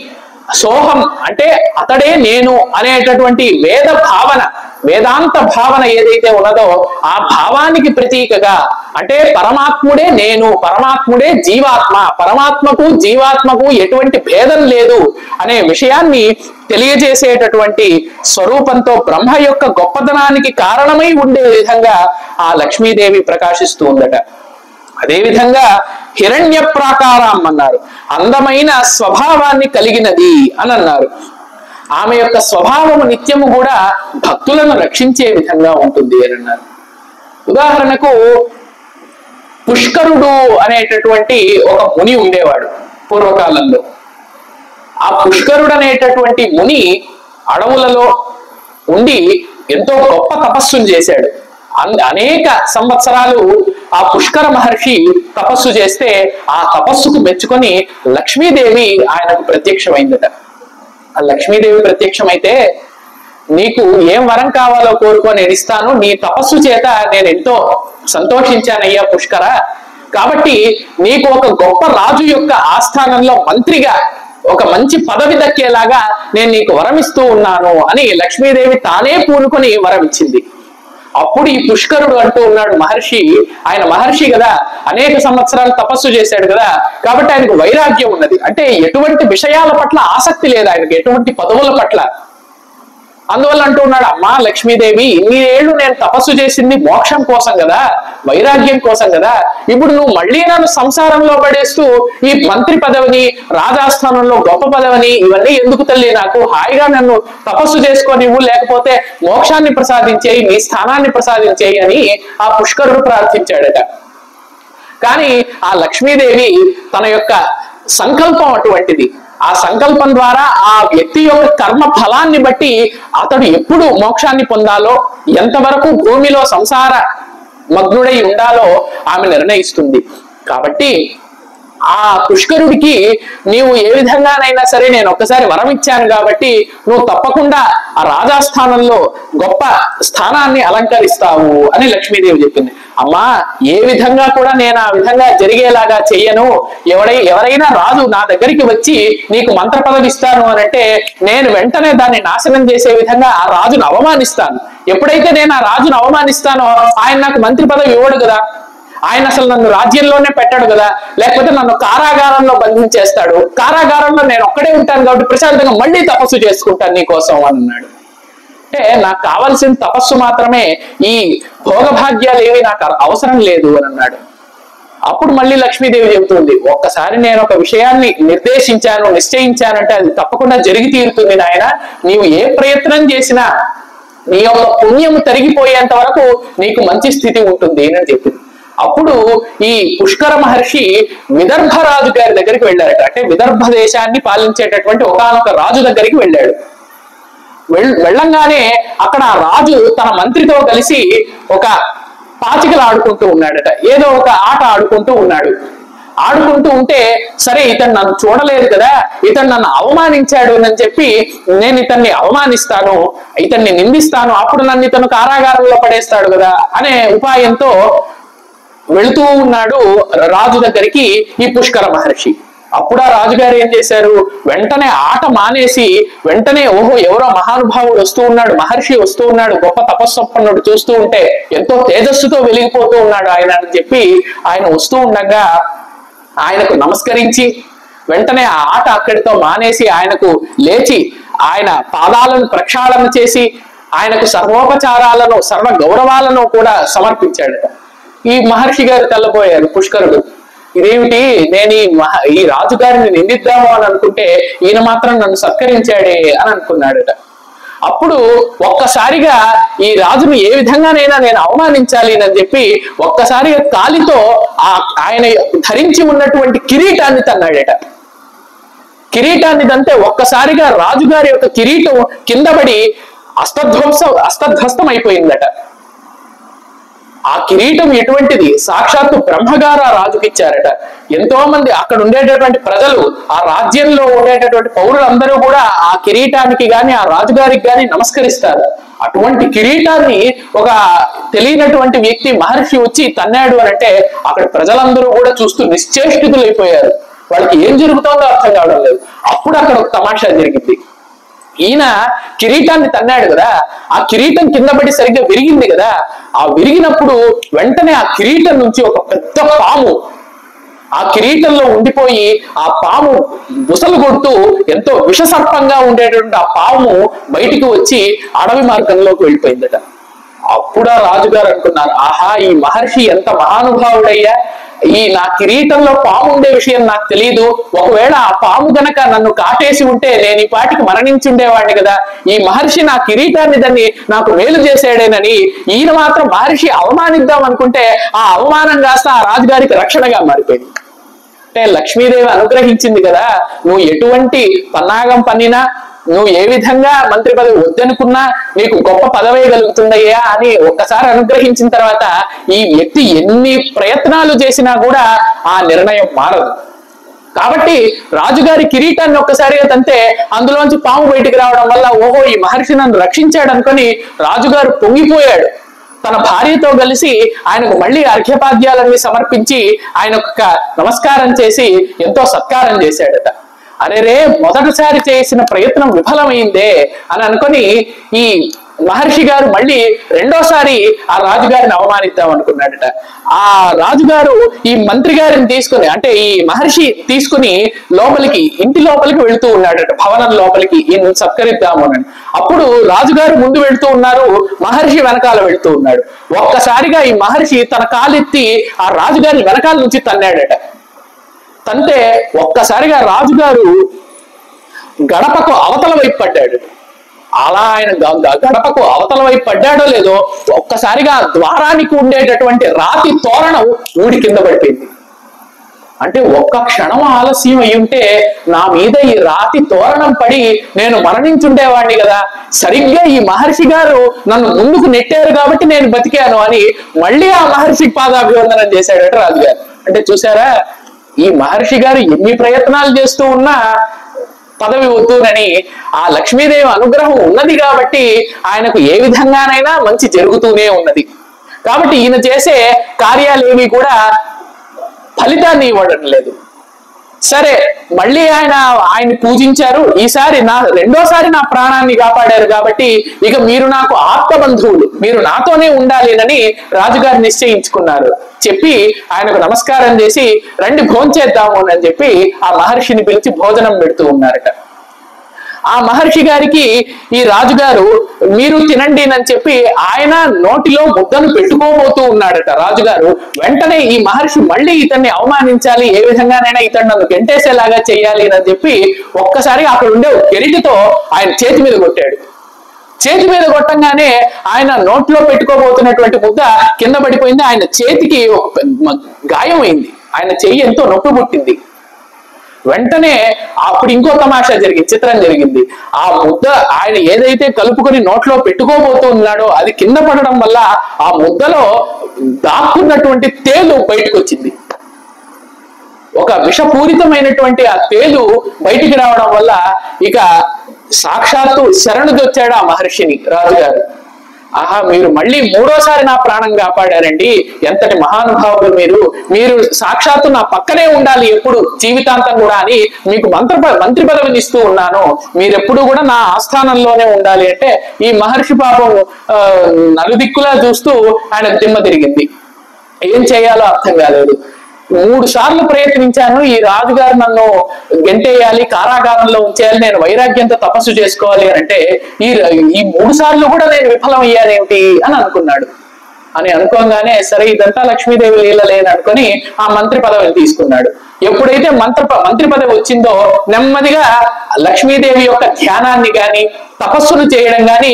సోహం అంటే అతడే నేను అనేటటువంటి వేద భావన, వేదాంత భావన ఏదైతే ఉన్నదో ఆ భావానికి ప్రతీకగా, అంటే పరమాత్ముడే నేను, పరమాత్ముడే జీవాత్మ, పరమాత్మకు జీవాత్మకు ఎటువంటి భేదం లేదు అనే విషయాన్ని తెలియజేసేటటువంటి స్వరూపంతో బ్రహ్మ యొక్క గొప్పతనానికి కారణమై ఉండే విధంగా ఆ లక్ష్మీదేవి ప్రకాశిస్తూ ఉందట. అదేవిధంగా హిరణ్య ప్రాకారం అన్నారు. అందమైన స్వభావాన్ని కలిగినది అని అన్నారు. ఆమె యొక్క స్వభావము నిత్యము కూడా భక్తులను రక్షించే విధంగా ఉంటుంది అని అన్నారు. ఉదాహరణకు పుష్కరుడు అనేటటువంటి ఒక ముని ఉండేవాడు పూర్వకాలంలో. ఆ పుష్కరుడు అనేటటువంటి ముని అడవులలో ఉండి ఎంతో గొప్ప తపస్సును చేశాడు. అనేక సంవత్సరాలు ఆ పుష్కర మహర్షి తపస్సు చేస్తే ఆ తపస్సుకు మెచ్చుకొని లక్ష్మీదేవి ఆయనకు ప్రత్యక్షమైందట. ఆ లక్ష్మీదేవి ప్రత్యక్షమైతే, నీకు ఏం వరం కావాలో కోరుకో, నేను ఇస్తాను, నీ తపస్సు చేత నేను ఎంతో సంతోషించానయ్యా పుష్కర, కాబట్టి నీకు ఒక గొప్ప రాజు యొక్క ఆస్థానంలో మంత్రిగా ఒక మంచి పదవి దక్కేలాగా నేను నీకు వరం ఇస్తూ ఉన్నాను అని లక్ష్మీదేవి తానే పూనుకొని వరం ఇచ్చింది. అప్పుడు ఈ పుష్కరుడు అంటూ ఉన్నాడు, మహర్షి, ఆయన మహర్షి కదా, అనేక సంవత్సరాలు తపస్సు చేశాడు కదా, కాబట్టి ఆయనకు వైరాగ్యం ఉన్నది. అంటే ఎటువంటి విషయాల పట్ల ఆసక్తి లేదు ఆయనకి, ఎటువంటి పదవుల పట్ల. అందువల్ల అంటూ ఉన్నాడు, అమ్మా లక్ష్మీదేవి, ఇన్ని ఏళ్ళు నేను తపస్సు చేసింది మోక్షం కోసం కదా, వైరాగ్యం కోసం కదా, ఇప్పుడు నువ్వు మళ్ళీ నన్ను సంసారంలో పడేస్తూ ఈ మంత్రి పదవిని, రాజాస్థానంలో గొప్ప పదవిని, ఇవన్నీ ఎందుకు తల్లి? నాకు హాయిగా నన్ను తపస్సు చేసుకోనివ్వు, లేకపోతే మోక్షాన్ని ప్రసాదించేయి, నీ స్థానాన్ని ప్రసాదించేయి అని ఆ పుష్కరుడు ప్రార్థించాడట. కానీ ఆ లక్ష్మీదేవి తన యొక్క సంకల్పం అటువంటిది. ఆ సంకల్పం ద్వారా ఆ వ్యక్తి యొక్క కర్మ ఫలాన్ని బట్టి అతడు ఎప్పుడు మోక్షాన్ని పొందాలో, ఎంతవరకు భూమిలో సంసార మగ్నుడై ఉండాలో ఆమె నిర్ణయిస్తుంది. కాబట్టి ఆ పుష్కరుడికి నీవు ఏ విధంగానైనా సరే నేను ఒక్కసారి వరం ఇచ్చాను కాబట్టి నువ్వు తప్పకుండా ఆ రాజాస్థానంలో గొప్ప స్థానాన్ని అలంకరిస్తావు అని లక్ష్మీదేవి చెప్పింది. అమ్మా, ఏ విధంగా కూడా నేను ఆ విధంగా జరిగేలాగా చెయ్యను. ఎవరైనా రాజు నా దగ్గరికి వచ్చి నీకు మంత్ర పదవి ఇస్తాను అని అంటే నేను వెంటనే దాన్ని నాశనం చేసే విధంగా ఆ రాజును అవమానిస్తాను. ఎప్పుడైతే నేను ఆ రాజును అవమానిస్తానో ఆయన నాకు మంత్రి పదవి ఇవ్వడు కదా. ఆయన అసలు నన్ను రాజ్యంలోనే పెట్టాడు కదా, లేకపోతే నన్ను కారాగారంలో బంధించేస్తాడు, కారాగారంలో నేను ఒక్కడే ఉంటాను కాబట్టి ప్రశాంతంగా మళ్ళీ తపస్సు చేసుకుంటాను నీకోసం అన్నాడు. అంటే నాకు కావాల్సిన తపస్సు మాత్రమే, ఈ భోగభాగ్యాలు ఏవి నాకు అవసరం లేదు అని అన్నాడు. అప్పుడు మళ్ళీ లక్ష్మీదేవి చెబుతుంది, ఒక్కసారి నేను ఒక విషయాన్ని నిర్దేశించాను, నిశ్చయించానంటే అది తప్పకుండా జరిగి తీరుతుంది నాయన. నీవు ఏ ప్రయత్నం చేసినా నీ యొక్క పుణ్యము తరిగిపోయేంత వరకు నీకు మంచి స్థితి ఉంటుంది అని చెప్పింది. అప్పుడు ఈ పుష్కర మహర్షి విదర్భ రాజు గారి దగ్గరికి వెళ్ళారట. అంటే విదర్భ దేశాన్ని పాలించేటటువంటి ఒకానొక రాజు దగ్గరికి వెళ్ళాడు. వెళ్ళంగానే అక్కడ ఆ రాజు తన మంత్రితో కలిసి ఒక పాచికలు ఆడుకుంటూ ఉన్నాడట. ఏదో ఒక ఆట ఆడుకుంటూ ఉన్నాడు. ఆడుకుంటూ ఉంటే సరే ఇతను నన్ను చూడలేదు కదా, ఇతను నన్ను అవమానించాడు అని చెప్పి నేను ఇతన్ని అవమానిస్తాను, ఇతన్ని నిందిస్తాను, అప్పుడు నన్ను ఇతను కారాగారంలో పడేస్తాడు కదా అనే ఉపాయంతో వెళుతూ ఉన్నాడు రాజు దగ్గరికి ఈ పుష్కర మహర్షి. అప్పుడు ఆ రాజుగారు ఏం చేశారు, వెంటనే ఆట మానేసి వెంటనే ఓహో ఎవరో మహానుభావుడు వస్తూ ఉన్నాడు, మహర్షి వస్తూ ఉన్నాడు, గొప్ప తపస్సంపన్నుడు, చూస్తూ ఉంటే ఎంతో తేజస్సుతో వెలిగిపోతూ ఉన్నాడు ఆయన అని చెప్పి ఆయన వస్తూ ఉండగా ఆయనకు నమస్కరించి వెంటనే ఆ ఆట అక్కడితో మానేసి ఆయనకు లేచి ఆయన పాదాలను ప్రక్షాళన చేసి ఆయనకు సర్వోపచారాలను సర్వ గౌరవాలను కూడా సమర్పించాడట. ఈ మహర్షి గారు తెల్లబోయారు. పుష్కరుడు, ఇదేమిటి, నేను ఈ రాజుగారిని నిందిద్దాము అని అనుకుంటే ఈయన మాత్రం నన్ను సత్కరించాడే అని అనుకున్నాడట. అప్పుడు ఒక్కసారిగా ఈ రాజును ఏ విధంగానైనా నేను అవమానించాలి అని చెప్పి ఒక్కసారిగా కాలితో ఆయన ధరించి ఉన్నటువంటి కిరీటాన్ని తన్నాడట. కిరీటాన్ని తంతే ఒక్కసారిగా రాజుగారి యొక్క కిరీటం కింద పడి అస్తధ్వస్తం అయిపోయిందట. ఆ కిరీటం ఎటువంటిది, సాక్షాత్తు బ్రహ్మగారు ఆ రాజుకి ఇచ్చారట. ఎంతో మంది అక్కడ ఉండేటటువంటి ప్రజలు, ఆ రాజ్యంలో ఉండేటటువంటి పౌరులందరూ కూడా ఆ కిరీటానికి గాని ఆ రాజుగారికి గాని నమస్కరిస్తారు. అటువంటి కిరీటాన్ని ఒక తెలియనటువంటి వ్యక్తి మహర్షి వచ్చి తన్నాడు అని అంటే అక్కడ ప్రజలందరూ కూడా చూస్తూ నిశ్చేష్టితులైపోయారు. వాళ్ళకి ఏం జరుగుతుందో అర్థం కావడం లేదు. అప్పుడు అక్కడ ఒక తమాషా జరిగింది. ఈయన కిరీటాన్ని తన్నాడు కదా, ఆ కిరీటం కింద పడి సరిగ్గా విరిగింది కదా, ఆ విరిగినప్పుడు వెంటనే ఆ కిరీటం నుంచి ఒక పెద్ద పాము ఆ కిరీటంలో ఉండిపోయి ఆ పాము బుసలు కొడుతూ ఎంతో విషసర్పంగా ఉండేటువంటి ఆ పాము బయటికి వచ్చి అడవి మార్గంలోకి వెళ్ళిపోయిందట. అప్పుడు ఆ రాజుగారు అనుకున్నారు, ఆహా ఈ మహర్షి ఎంత మహానుభావుడయ్యా, ఈ నా కిరీటంలో పాము ఉండే విషయం నాకు తెలియదు, ఒకవేళ ఆ పాము గనక నన్ను కాటేసి ఉంటే నేను ఈ పాటికి మరణించుండేవాడిని కదా, ఈ మహర్షి నా కిరీటాన్ని దాన్ని నాకు మేలు చేసాడేనని ఈయన మాత్రం మహర్షి అవమానిద్దాం అనుకుంటే ఆ అవమానం కాస్త ఆ రాజుగారికి రక్షణగా మారిపోయింది. అంటే లక్ష్మీదేవి అనుగ్రహించింది కదా, నువ్వు ఎటువంటి పన్నాగం పన్నినా, నువ్వు ఏ విధంగా మంత్రి పదవి వద్దనుకున్నా నీకు గొప్ప పదవే కలుగుతుందయ్యా అని ఒక్కసారి అనుగ్రహించిన తర్వాత ఈ వ్యక్తి ఎన్ని ప్రయత్నాలు చేసినా కూడా ఆ నిర్ణయం మారదు. కాబట్టి రాజుగారి కిరీటాన్ని ఒక్కసారిగా తంతే అందులోంచి పాము బయటికి రావడం వల్ల ఓహో ఈ మహర్షి నన్ను రక్షించాడు అనుకొని రాజుగారు పొంగిపోయాడు. తన భార్యతో కలిసి ఆయనకు మళ్ళీ అర్ఘ్యపాద్యాలన్నీ సమర్పించి ఆయనకు నమస్కారం చేసి ఎంతో సత్కారం చేశాడట. అరే రే మొదటిసారి చేసిన ప్రయత్నం విఫలమైందే అని అనుకొని ఈ మహర్షి గారు మళ్ళీ రెండోసారి ఆ రాజుగారిని అవమానిద్దాం అనుకున్నాడట. ఆ రాజుగారు ఈ మంత్రి గారిని తీసుకుని, అంటే ఈ మహర్షి తీసుకుని లోపలికి, ఇంటి లోపలికి వెళుతూ ఉన్నాడట, భవనం లోపలికి ఈయన సత్కరిద్దాము అని. అప్పుడు రాజుగారు ముందు వెళుతూ ఉన్నారు, మహర్షి వెనకాల వెళుతూ ఉన్నాడు. ఒక్కసారిగా ఈ మహర్షి తన కాలెత్తి ఆ రాజుగారిని వెనకాల నుంచి తన్నాడట. తంతే ఒక్కసారిగా రాజుగారు గడపకు అవతల వైపు పడ్డాడు. అలా ఆయన గడపకు అవతల వైపు పడ్డాడో లేదో ఒక్కసారిగా ద్వారానికి ఉండేటటువంటి రాతి తోరణం ఊడి కింద పడిపోయింది. అంటే ఒక్క క్షణం ఆలస్యం అయి ఉంటే నా మీద ఈ రాతి తోరణం పడి నేను మరణించుండేవాడిని కదా, సరిగ్గా ఈ మహర్షి గారు నన్ను ముందుకు నెట్టారు కాబట్టి నేను బతికాను అని మళ్ళీ ఆ మహర్షికి పాదాభివందనం చేశాడట రాజుగారు. అంటే చూసారా, ఈ మహర్షి గారు ఎన్ని ప్రయత్నాలు చేస్తూ ఉన్నా పదవి వద్దునని ఆ లక్ష్మీదేవి అనుగ్రహం ఉన్నది కాబట్టి ఆయనకు ఏ విధంగానైనా మంచి జరుగుతూనే ఉన్నది. కాబట్టి ఈయన చేసే కార్యాలేవి కూడా ఫలితాన్ని ఇవ్వడం లేదు. సరే మళ్ళీ ఆయన పూజించారు. ఈసారి రెండోసారి నా ప్రాణాన్ని కాపాడారు కాబట్టి ఇక మీరు నాకు ఆప్త బంధువులు, మీరు నాతోనే ఉండాలి రాజుగారు నిశ్చయించుకున్నారు. చెప్పి ఆయనకు నమస్కారం చేసి రండి భోంచేద్దాము అని చెప్పి ఆ మహర్షిని పిలిచి భోజనం పెడుతూ ఉన్నారట. ఆ మహర్షి గారికి ఈ రాజుగారు మీరు తినండి అని చెప్పి ఆయన నోటిలో ముద్దను పెట్టుకోబోతూ ఉన్నాడట. రాజుగారు వెంటనే ఈ మహర్షి మళ్ళీ ఇతన్ని అవమానించాలి, ఏ విధంగానైనా ఇతను నన్ను గెంటేసేలాగా చెయ్యాలి అని చెప్పి ఒక్కసారి అక్కడ ఉండే గారితో ఆయన చేతి మీద కొట్టాడు. చేతి మీద కొట్టంగానే ఆయన నోట్లో పెట్టుకోబోతున్నటువంటి ముద్ద కింద పడిపోయింది. ఆయన చేతికి ఒక గాయం అయింది, ఆయన చెయ్యి ఎంతో నొప్పి పుట్టింది. వెంటనే అప్పుడు ఇంకో తమాషా జరిగింది, చిత్రం జరిగింది. ఆ ముద్ద ఆయన ఏదైతే కలుపుకొని నోట్లో పెట్టుకోబోతూ ఉన్నాడో అది కింద పడడం వల్ల ఆ ముద్దలో దాక్కున్నటువంటి తేలు బయటకు వచ్చింది. ఒక విషపూరితమైనటువంటి ఆ తేలు బయటికి రావడం వల్ల ఇక సాక్షాత్తు శరణుదొచ్చాడు ఆ మహర్షిని రాజుగారు. ఆహా, మీరు మళ్ళీ మూడోసారి నా ప్రాణం కాపాడారండి, ఎంతటి మహానుభావులు మీరు సాక్షాత్తు నా పక్కనే ఉండాలి ఎప్పుడు జీవితాంతం కూడా అని మీకు మంత్రి పదవిని ఇస్తూ ఉన్నాను, మీరెప్పుడు కూడా నా ఆస్థానంలోనే ఉండాలి అంటే ఈ మహర్షి పాపం నలుదిక్కులా చూస్తూ ఆయనకు దిమ్మ తిరిగింది. ఏం చేయాలో అర్థం కాలేదు. 3 సార్లు ప్రయత్నించాను, ఈ రాజుగారు నన్ను గెంటేయాలి, కారాగారంలో ఉంచేయాలి, నేను వైరాగ్యంతో తపస్సు చేసుకోవాలి అంటే ఈ 3 సార్లు కూడా నేను విఫలం అయ్యానేమిటి అని అనుకున్నాడు. అని అనుకోగానే సరే ఇదంతా లక్ష్మీదేవి లీలలేని అనుకుని ఆ మంత్రి పదవిని తీసుకున్నాడు. ఎప్పుడైతే మంత్రి పదవి వచ్చిందో నెమ్మదిగా లక్ష్మీదేవి యొక్క ధ్యానాన్ని గాని తపస్సును చేయడం గాని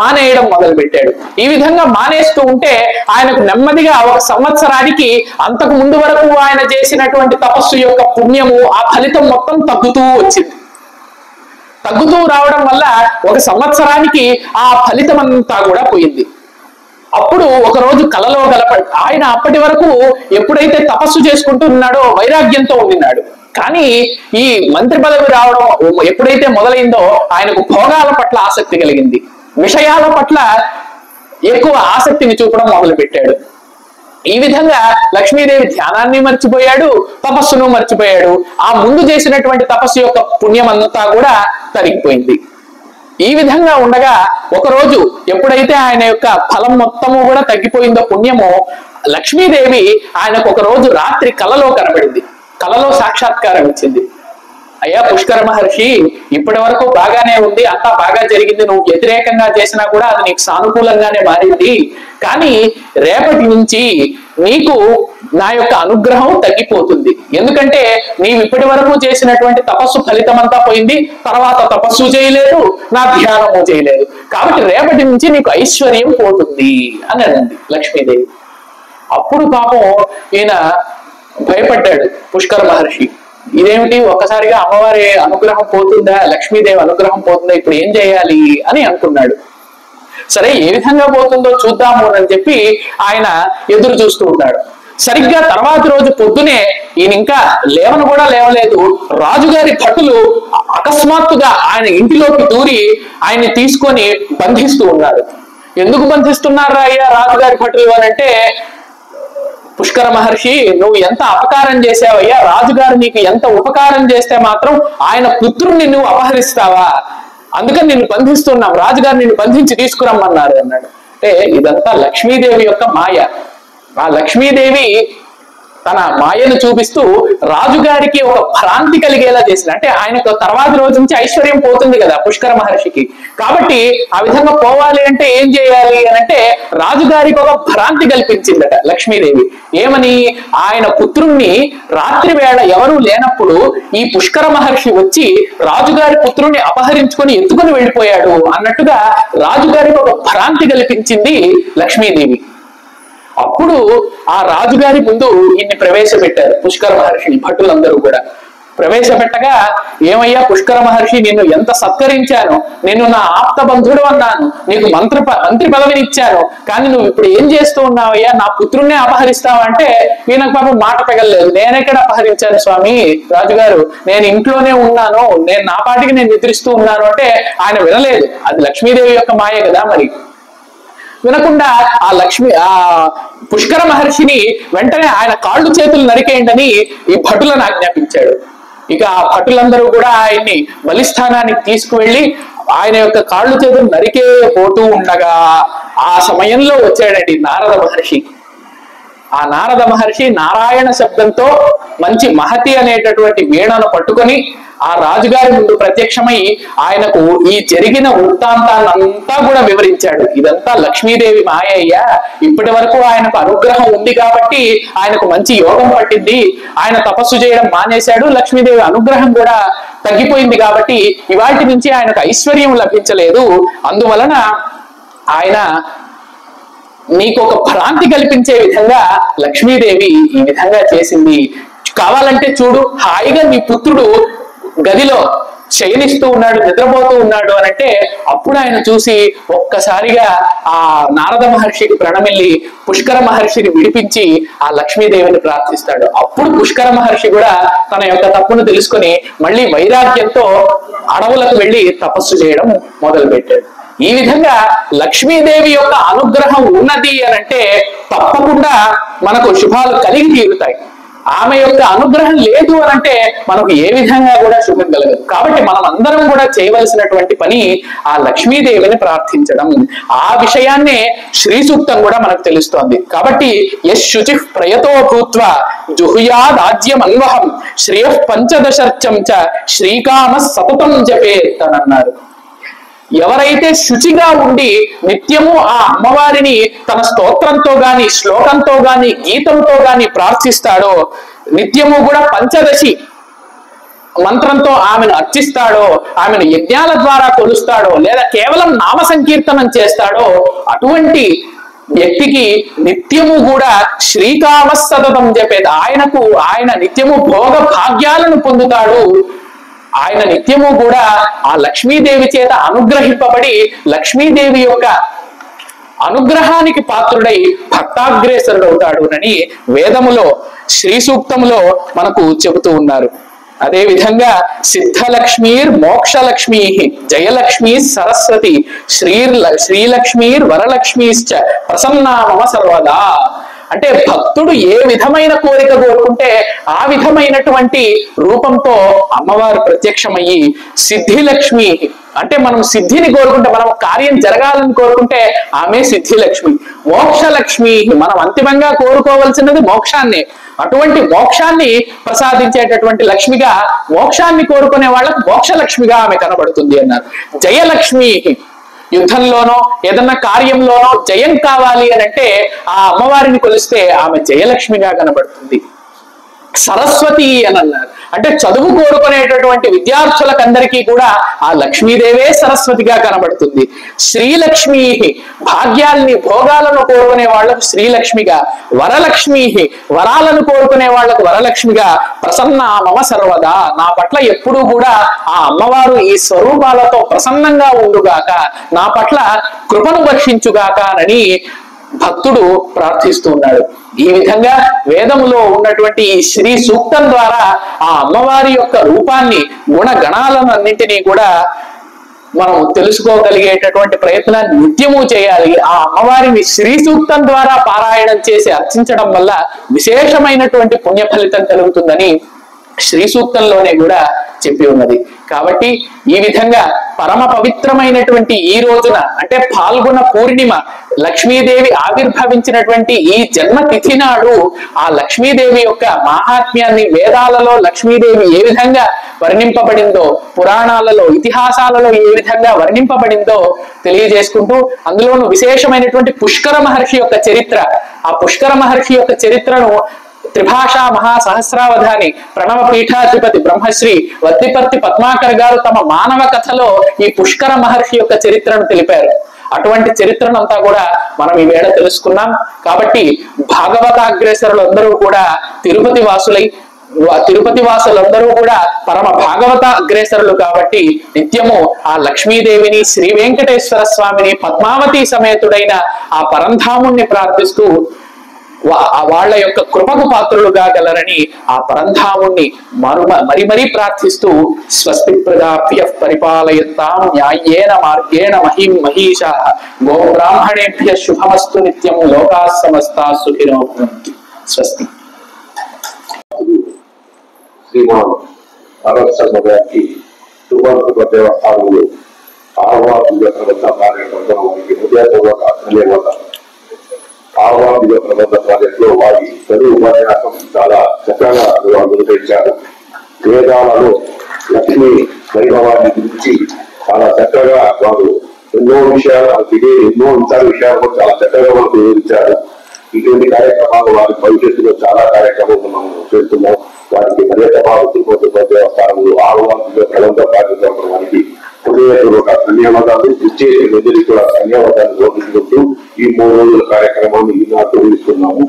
మానేయడం మొదలు పెట్టాడు. ఈ విధంగా మానేస్తూ ఉంటే ఆయనకు నెమ్మదిగా 1 సంవత్సరానికి అంతకు ముందు వరకు ఆయన చేసినటువంటి తపస్సు యొక్క పుణ్యము ఆ ఫలితం మొత్తం తగ్గుతూ వచ్చింది. తగ్గుతూ రావడం వల్ల 1 సంవత్సరానికి ఆ ఫలితం అంతా కూడా పోయింది. అప్పుడు ఒకరోజు కలలో ఆయన అప్పటి వరకు ఎప్పుడైతే తపస్సు చేసుకుంటున్నాడో వైరాగ్యంతో ఉండినాడు. కానీ ఈ మంత్రి పదవి రావడం ఎప్పుడైతే మొదలైందో ఆయనకు భోగాల పట్ల ఆసక్తి కలిగింది, విషయాల పట్ల ఎక్కువ ఆసక్తిని చూపడం మొదలు పెట్టాడు. ఈ విధంగా లక్ష్మీదేవి ధ్యానాన్ని మర్చిపోయాడు, తపస్సును మర్చిపోయాడు. ఆ ముందు చేసినటువంటి తపస్సు యొక్క పుణ్యం అంతా కూడా తరిగిపోయింది. ఈ విధంగా ఉండగా ఒకరోజు ఎప్పుడైతే ఆయన యొక్క ఫలం మొత్తము కూడా తగ్గిపోయిందో పుణ్యము, లక్ష్మీదేవి ఆయనకు ఒక రోజు రాత్రి కలలో కనబడింది. కలలో సాక్షాత్కారం ఇచ్చింది. అయ్యా పుష్కర మహర్షి, ఇప్పటి వరకు బాగానే ఉంది, అంతా బాగా జరిగింది, నువ్వు వ్యతిరేకంగా చేసినా కూడా అది నీకు సానుకూలంగానే మారింది. కానీ రేపటి నుంచి నీకు నా యొక్క అనుగ్రహం తగ్గిపోతుంది. ఎందుకంటే నీవు ఇప్పటి వరకు చేసినటువంటి తపస్సు ఫలితం అంతా పోయింది, తర్వాత తపస్సు చేయలేదు, నా ధ్యానము చేయలేదు, కాబట్టి రేపటి నుంచి నీకు ఐశ్వర్యం పోతుంది అని అన్నది లక్ష్మీదేవి. అప్పుడు పాపం ఈయన భయపడ్డాడు పుష్కర మహర్షి. ఇదేమిటి, ఒక్కసారిగా అమ్మవారి అనుగ్రహం పోతుందా, లక్ష్మీదేవి అనుగ్రహం పోతుందా, ఇప్పుడు ఏం చేయాలి అని అనుకున్నాడు. సరే ఏ విధంగా పోతుందో చూద్దాము అని చెప్పి ఆయన ఎదురు చూస్తూ ఉన్నాడు. సరిగ్గా తర్వాత రోజు పొద్దునే ఈయన ఇంకా లేవలేదు, రాజుగారి భటులు అకస్మాత్తుగా ఆయన ఇంటిలోకి దూరి ఆయన్ని తీసుకొని బంధిస్తూ ఉన్నారు. ఎందుకు బంధిస్తున్నారా అయ్యా రాజుగారి భటులు అని అంటే, పుష్కర మహర్షి నువ్వు ఎంత అపకారం చేసావయ్యా, రాజుగారు నీకు ఎంత ఉపకారం చేస్తే మాత్రం ఆయన పుత్రుణ్ణి నువ్వు అపహరిస్తావా, అందుకని నిన్ను బంధిస్తున్నాం, రాజుగారు నిన్ను బంధించి తీసుకురమ్మన్నారు అన్నాడు. అంటే ఇదంతా లక్ష్మీదేవి యొక్క మాయ. ఆ లక్ష్మీదేవి తన మాయను చూపిస్తూ రాజుగారికి ఒక భ్రాంతి కలిగేలా చేసింది. అంటే ఆయనకు తర్వాత రోజు నుంచి ఐశ్వర్యం పోతుంది కదా పుష్కర మహర్షికి, కాబట్టి ఆ విధంగా పోవాలి అంటే ఏం చేయాలి అని అంటే రాజుగారికి ఒక భ్రాంతి కల్పించిందట లక్ష్మీదేవి. ఏమని, ఆయన పుత్రుణ్ణి రాత్రి వేళ ఎవరూ లేనప్పుడు ఈ పుష్కర మహర్షి వచ్చి రాజుగారి పుత్రుణ్ణి అపహరించుకొని ఎత్తుకొని వెళ్ళిపోయాడు అన్నట్టుగా రాజుగారికి ఒక భ్రాంతి కల్పించింది లక్ష్మీదేవి. అప్పుడు ఆ రాజుగారి ముందు ఇన్ని ప్రవేశపెట్టారు పుష్కర మహర్షిని భటులందరూ కూడా. ప్రవేశపెట్టగా, ఏమయ్యా పుష్కర మహర్షి, నిన్ను ఎంత సత్కరించాను, నిన్ను నా ఆప్త బంధుడు అన్నాను, నీకు మంత్రి పదవిని ఇచ్చాను, కానీ నువ్వు ఇప్పుడు ఏం చేస్తూ ఉన్నావయ్యా, నా పుత్రుణ్ణే అపహరిస్తావంటే ఈయనకు పాపం మాట పెగలేదు. నేనెక్కడ అపహరించాను స్వామి, రాజుగారు నేను ఇంట్లోనే ఉన్నాను, నేను నా పాటికి నేను నిద్రిస్తూ ఉన్నాను అంటే ఆయన వినలేదు. అది లక్ష్మీదేవి యొక్క మాయ కదా. మరి వినకుండా ఆ పుష్కర మహర్షిని వెంటనే ఆయన కాళ్ళు చేతులు నరికేయండి అని ఈ భటులను ఆజ్ఞాపించాడు. ఇక ఆ భటులందరూ కూడా ఆయన్ని బలిస్థానానికి తీసుకువెళ్ళి ఆయన యొక్క కాళ్ళు చేతులు నరికే పోతూ ఉండగా ఆ సమయంలో వచ్చాడండి నారద మహర్షి. ఆ నారద మహర్షి నారాయణ శబ్దంతో మంచి మహతి అనేటటువంటి వీణను పట్టుకొని ఆ రాజుగారి ముందు ప్రత్యక్షమై ఆయనకు ఈ జరిగిన వృత్తాంతాన్నంతా కూడా వివరించాడు. ఇదంతా లక్ష్మీదేవి మాయయ్య, ఇప్పటి వరకు ఆయనకు అనుగ్రహం ఉంది కాబట్టి ఆయనకు మంచి యోగం పట్టింది, ఆయన తపస్సు చేయడం మానేశాడు, లక్ష్మీదేవి అనుగ్రహం కూడా తగ్గిపోయింది కాబట్టి ఇవాటి నుంచి ఆయనకు ఐశ్వర్యం లభించలేదు, అందువలన ఆయన నీకు ఒక భ్రాంతి కల్పించే విధంగా లక్ష్మీదేవి ఈ విధంగా చేసింది, కావాలంటే చూడు హాయిగా నీ పుత్రుడు గదిలో శయనిస్తూ ఉన్నాడు, నిద్రపోతూ ఉన్నాడు అని అంటే అప్పుడు ఆయన చూసి ఒక్కసారిగా ఆ నారద మహర్షికి ప్రణమిల్లి పుష్కర మహర్షిని విడిపించి ఆ లక్ష్మీదేవిని ప్రార్థిస్తాడు. అప్పుడు పుష్కర మహర్షి కూడా తన యొక్క తప్పును తెలుసుకొని మళ్ళీ వైరాగ్యంతో అడవులకు వెళ్ళి తపస్సు చేయడం మొదలు పెట్టాడు. ఈ విధంగా లక్ష్మీదేవి యొక్క అనుగ్రహం ఉన్నది అని అంటే తప్పకుండా మనకు శుభాలు కలిగి తీరుతాయి. ఆమె యొక్క అనుగ్రహం లేదు అని అంటే మనకు ఏ విధంగా కూడా శుభం కలగదు. కాబట్టి మనం అందరం కూడా చేయవలసినటువంటి పని ఆ లక్ష్మీదేవిని ప్రార్థించడం. ఆ విషయాన్నే శ్రీ సూక్తం కూడా మనకు తెలుస్తోంది. కాబట్టి యశుచి ప్రయతో భూత్వ జుహుయాదాజ్యం అన్వహం శ్రేయ పంచదశర్చం చ శ్రీకామ సతతం జపేత్ అని అన్నారు. ఎవరైతే శుచిగా ఉండి నిత్యము ఆ అమ్మవారిని తన స్తోత్రంతో గాని శ్లోకంతో గాని గీతంతో గాని ప్రార్థిస్తాడో, నిత్యము కూడా పంచదశి మంత్రంతో ఆమెను అర్చిస్తాడో, ఆమెను యజ్ఞాల ద్వారా కొలుస్తాడో, లేదా కేవలం నామ సంకీర్తనం చేస్తాడో, అటువంటి వ్యక్తికి నిత్యము కూడా శ్రీకామ సతతం చెప్పేది. ఆయన నిత్యము భోగ భాగ్యాలను పొందుతాడు. ఆయన నిత్యము కూడా ఆ లక్ష్మీదేవి చేత అనుగ్రహింపబడి లక్ష్మీదేవి యొక్క అనుగ్రహానికి పాత్రుడై భక్తాగ్రేసరుడు అవుతాడు అని వేదములో శ్రీ సూక్తంలో మనకు చెబుతూ ఉన్నారు. అదే విధంగా సిద్ధలక్ష్మీర్ మోక్షలక్ష్మీ జయలక్ష్మీ సరస్వతి శ్రీలక్ష్మీర్ వరలక్ష్మీశ్చ ప్రసన్నా మమ సర్వదా. అంటే భక్తుడు ఏ విధమైన కోరిక కోరుకుంటే ఆ విధమైనటువంటి రూపంతో అమ్మవారు ప్రత్యక్షమయ్యి సిద్ధిలక్ష్మి అంటే మనం సిద్ధిని కోరుకుంటే, మనం కార్యం జరగాలని కోరుకుంటే ఆమె సిద్ధిలక్ష్మి. మోక్షలక్ష్మి మనం అంతిమంగా కోరుకోవలసినది మోక్షాన్ని, అటువంటి మోక్షాన్ని ప్రసాదించేటటువంటి లక్ష్మిగా మోక్షాన్ని కోరుకునే వాళ్ళకు మోక్షలక్ష్మిగా ఆమె కనబడుతుంది అన్నారు. జయలక్ష్మి యుద్ధంలోనో ఏదన్నా కార్యంలోనో జయం కావాలి అని అంటే ఆ అమ్మవారిని కొలిస్తే ఆమె జయలక్ష్మిగా కనబడుతుంది. సరస్వతి అని అన్నారు. అంటే చదువు కోరుకునేటటువంటి విద్యార్థులకందరికీ కూడా ఆ లక్ష్మీదేవే సరస్వతిగా కనబడుతుంది. శ్రీలక్ష్మి భాగ్యాల్ని భోగాలను కోరుకునే వాళ్లకు శ్రీలక్ష్మిగా, వరలక్ష్మి వరాలను కోరుకునే వాళ్లకు వరలక్ష్మిగా, ప్రసన్న మమ సర్వదా నా పట్ల ఎప్పుడూ కూడా ఆ అమ్మవారు ఈ స్వరూపాలతో ప్రసన్నంగా ఉండుగాక, నా పట్ల కృపను వర్షించుగాక అని భక్తుడు ప్రార్థిస్తూ ఉన్నాడు. ఈ విధంగా వేదములో ఉన్నటువంటి ఈ శ్రీ సూక్తం ద్వారా ఆ అమ్మవారి యొక్క రూపాన్ని గుణగణాలను అన్నింటినీ కూడా మనం తెలుసుకోగలిగేటటువంటి ప్రయత్నాన్ని నిత్యము చేయాలి. ఆ అమ్మవారిని శ్రీ సూక్తం ద్వారా పారాయణం చేసి అర్చించడం వల్ల విశేషమైనటువంటి పుణ్య ఫలితం కలుగుతుందని శ్రీ సూక్తంలోనే కూడా చెప్పి ఉన్నది. కాబట్టి ఈ విధంగా పరమ పవిత్రమైనటువంటి ఈ రోజున అంటే పాల్గొన పూర్ణిమ లక్ష్మీదేవి ఆవిర్భవించినటువంటి ఈ జన్మ తిథి నాడు ఆ లక్ష్మీదేవి యొక్క మాహాత్మ్యాన్ని వేదాలలో లక్ష్మీదేవి ఏ విధంగా వర్ణింపబడిందో, పురాణాలలో ఇతిహాసాలలో ఏ విధంగా వర్ణింపబడిందో తెలియజేసుకుంటూ, అందులోనూ విశేషమైనటువంటి పుష్కర మహర్షి యొక్క చరిత్ర, ఆ పుష్కర మహర్షి యొక్క చరిత్రను త్రిభాషా మహాసహస్రావధాని ప్రణవ పీఠాధిపతి బ్రహ్మశ్రీ వద్దిపర్తి పద్మాకర్ గారు తమ మానవ కథలో ఈ పుష్కర మహర్షి యొక్క చరిత్రను తెలిపారు. అటువంటి చరిత్రను అంతా కూడా మనం ఈ వేళ తెలుసుకున్నాం. కాబట్టి భాగవతాగ్రేసరులందరూ కూడా తిరుపతి వాసులందరూ కూడా పరమ భాగవత అగ్రేసరులు కాబట్టి నిత్యము ఆ లక్ష్మీదేవిని, శ్రీ వెంకటేశ్వర స్వామిని, పద్మావతి సమేతుడైన ఆ పరంధాముణ్ణి ప్రార్థిస్తూ వాళ్ళ యొక్క కృపకు పాత్రులుగా గలరని ఆ పరంధాముణ్ణి మరి మరీ ప్రార్థిస్తూ స్వస్తి ప్రజాభ్య పరిపాలయంతాం న్యాయేన మార్గేణ మహిం మహీషా గో బ్రాహ్మణేభ్య శుభమస్తు నిత్యం లోకా సమస్తా సుఖినో భవంతు. స్వస్తి. శ్రీమాన్ శర్మ గారికి సువర్ణ దేవస్థానంలో ఆహ్వానిక ప్రబంధ కార్యక్రమంలో వారికి హృదయపూర్వక ధన్యవాదాలు. ఆహ్వానిక ప్రబంధ ప్రాజెక్టులో వారి తెలుగు ఉపన్యాసం చాలా చక్కగా నిర్వహించారు. వేదాలలో లక్ష్మీ వైభవాన్ని గురించి చాలా చక్కగా వారు ఎన్నో విషయాలు ఎన్నో ఇతర విషయాలు చాలా చక్కగా మనకు వివరించారు. ఇటువంటి కార్యక్రమాలు వారి భవిష్యత్తులో చాలా కార్యక్రమాలు మనం చేస్తున్నాం. వారికి పర్యటనాలు తిరుపతి దేవస్థానంలో ఆహ్వానిక ప్రబంధ కార్యక్రమం వారికి హృదయపూర్వక ధన్యవాదాలు. ఇచ్చేసి నిధులు కూడా ధన్యవాదాలు జోడించుకుంటూ ఈ 3 రోజుల కార్యక్రమాన్ని ఈనాడు నిర్వహిస్తున్నాము.